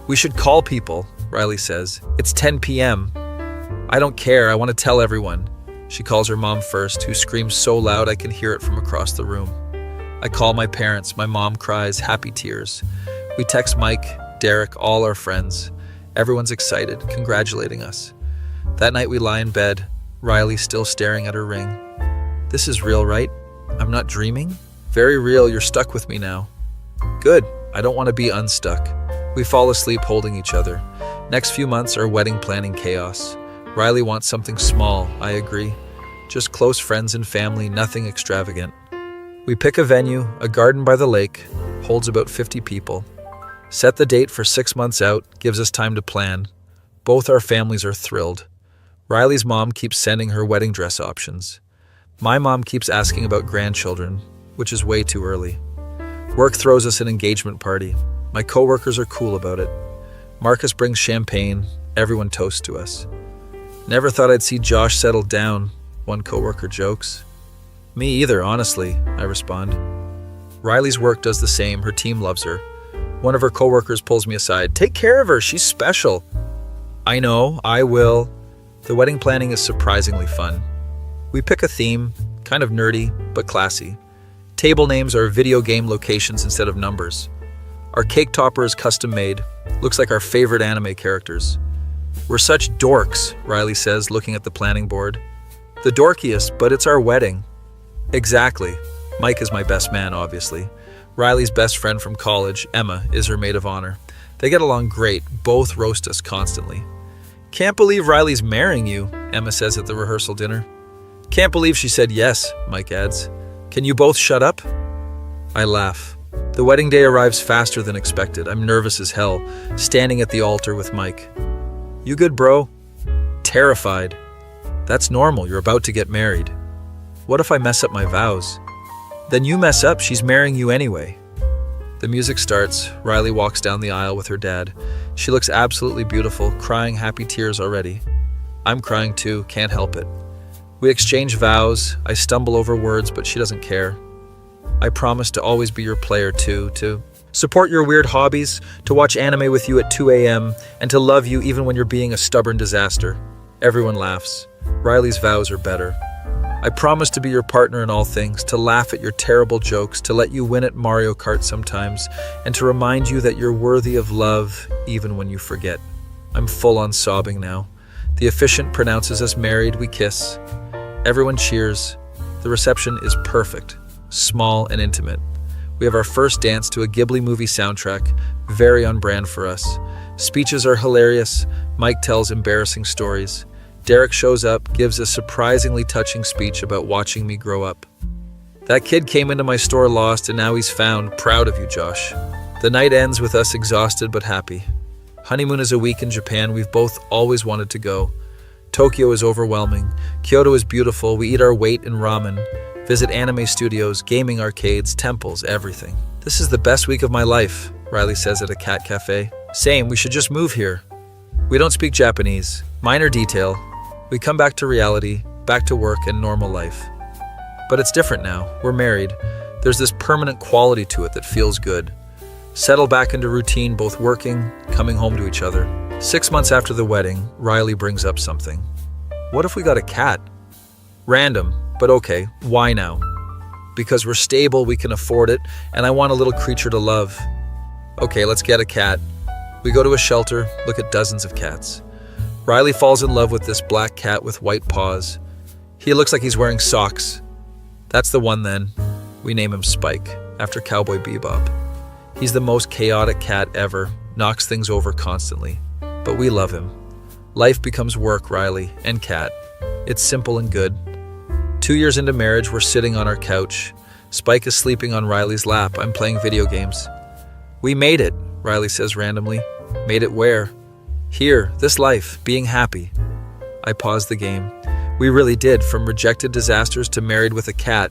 We should call people, Riley says. It's 10 p.m. I don't care, I want to tell everyone. She calls her mom first, who screams so loud I can hear it from across the room. I call my parents, my mom cries, happy tears. We text Mike, Derek, all our friends. Everyone's excited, congratulating us. That night we lie in bed, Riley still staring at her ring. This is real, right? I'm not dreaming? Very real, you're stuck with me now. Good, I don't want to be unstuck. We fall asleep holding each other. Next few months are wedding planning chaos. Riley wants something small, I agree. Just close friends and family, nothing extravagant. We pick a venue, a garden by the lake, holds about 50 people. Set the date for 6 months out, gives us time to plan. Both our families are thrilled. Riley's mom keeps sending her wedding dress options. My mom keeps asking about grandchildren, which is way too early. Work throws us an engagement party. My coworkers are cool about it. Marcus brings champagne. Everyone toasts to us. Never thought I'd see Josh settle down, one coworker jokes. Me either, honestly, I respond. Riley's work does the same. Her team loves her. One of her coworkers pulls me aside. Take care of her. She's special. I know. I will. The wedding planning is surprisingly fun. We pick a theme, kind of nerdy, but classy. Table names are video game locations instead of numbers. Our cake topper is custom made. Looks like our favorite anime characters. We're such dorks, Riley says, looking at the planning board. The dorkiest, but it's our wedding. Exactly. Mike is my best man, obviously. Riley's best friend from college, Emma, is her maid of honor. They get along great, both roast us constantly. Can't believe Riley's marrying you, Emma says at the rehearsal dinner. Can't believe she said yes, Mike adds. Can you both shut up? I laugh. The wedding day arrives faster than expected. I'm nervous as hell, standing at the altar with Mike. You good, bro? Terrified. That's normal, you're about to get married. What if I mess up my vows? Then you mess up, she's marrying you anyway. The music starts. Riley walks down the aisle with her dad. She looks absolutely beautiful, crying happy tears already. I'm crying too, can't help it. We exchange vows. I stumble over words, but she doesn't care. I promise to always be your player too, to support your weird hobbies, to watch anime with you at 2 a.m., and to love you even when you're being a stubborn disaster. Everyone laughs. Riley's vows are better. I promise to be your partner in all things, to laugh at your terrible jokes, to let you win at Mario Kart sometimes, and to remind you that you're worthy of love even when you forget. I'm full on sobbing now. The officiant pronounces us married, we kiss. Everyone cheers. The reception is perfect, small and intimate. We have our first dance to a Ghibli movie soundtrack, very on brand for us. Speeches are hilarious. Mike tells embarrassing stories. Derek shows up, gives a surprisingly touching speech about watching me grow up. That kid came into my store lost and now he's found. Proud of you, Josh. The night ends with us exhausted but happy. Honeymoon is a week in Japan. We've both always wanted to go. Tokyo is overwhelming. Kyoto is beautiful. We eat our weight in ramen. Visit anime studios, gaming arcades, temples, everything. This is the best week of my life, Riley says at a cat cafe. Same, we should just move here. We don't speak Japanese. Minor detail. We come back to reality, back to work and normal life. But it's different now. We're married. There's this permanent quality to it that feels good. Settle back into routine, both working, coming home to each other. 6 months after the wedding, Riley brings up something. What if we got a cat? Random. But okay, why now? Because we're stable, we can afford it, and I want a little creature to love. Okay, let's get a cat. We go to a shelter, look at dozens of cats. Riley falls in love with this black cat with white paws. He looks like he's wearing socks. That's the one then. We name him Spike, after Cowboy Bebop. He's the most chaotic cat ever, knocks things over constantly. But we love him. Life becomes work, Riley, and cat. It's simple and good. 2 years into marriage, we're sitting on our couch. Spike is sleeping on Riley's lap. I'm playing video games. We made it, Riley says randomly. Made it where? Here, this life, being happy. I paused the game. We really did, from rejected disasters to married with a cat.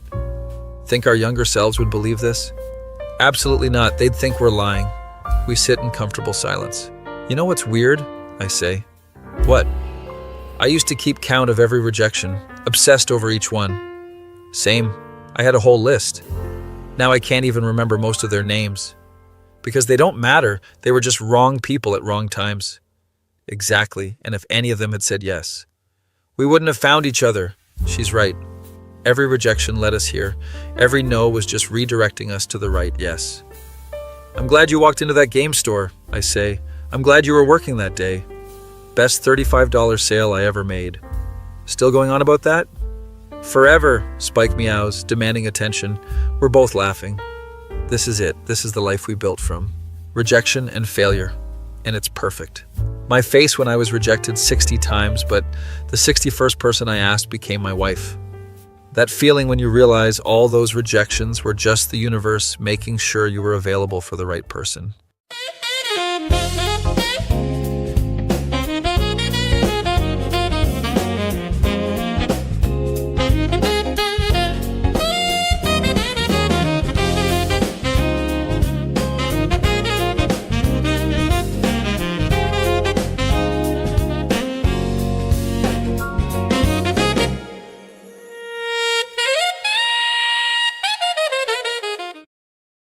Think our younger selves would believe this? Absolutely not. They'd think we're lying. We sit in comfortable silence. You know what's weird? I say. What? I used to keep count of every rejection, obsessed over each one. Same. I had a whole list. Now I can't even remember most of their names. Because they don't matter. They were just wrong people at wrong times. Exactly. And if any of them had said yes, we wouldn't have found each other. She's right. Every rejection led us here. Every no was just redirecting us to the right yes. I'm glad you walked into that game store, I say. I'm glad you were working that day. Best $35 sale I ever made. Still going on about that? Forever, Spike meows, demanding attention. We're both laughing. This is it. This is the life we built from. Rejection and failure. And it's perfect. My face when I was rejected 60 times, but the 61st person I asked became my wife. That feeling when you realize all those rejections were just the universe making sure you were available for the right person.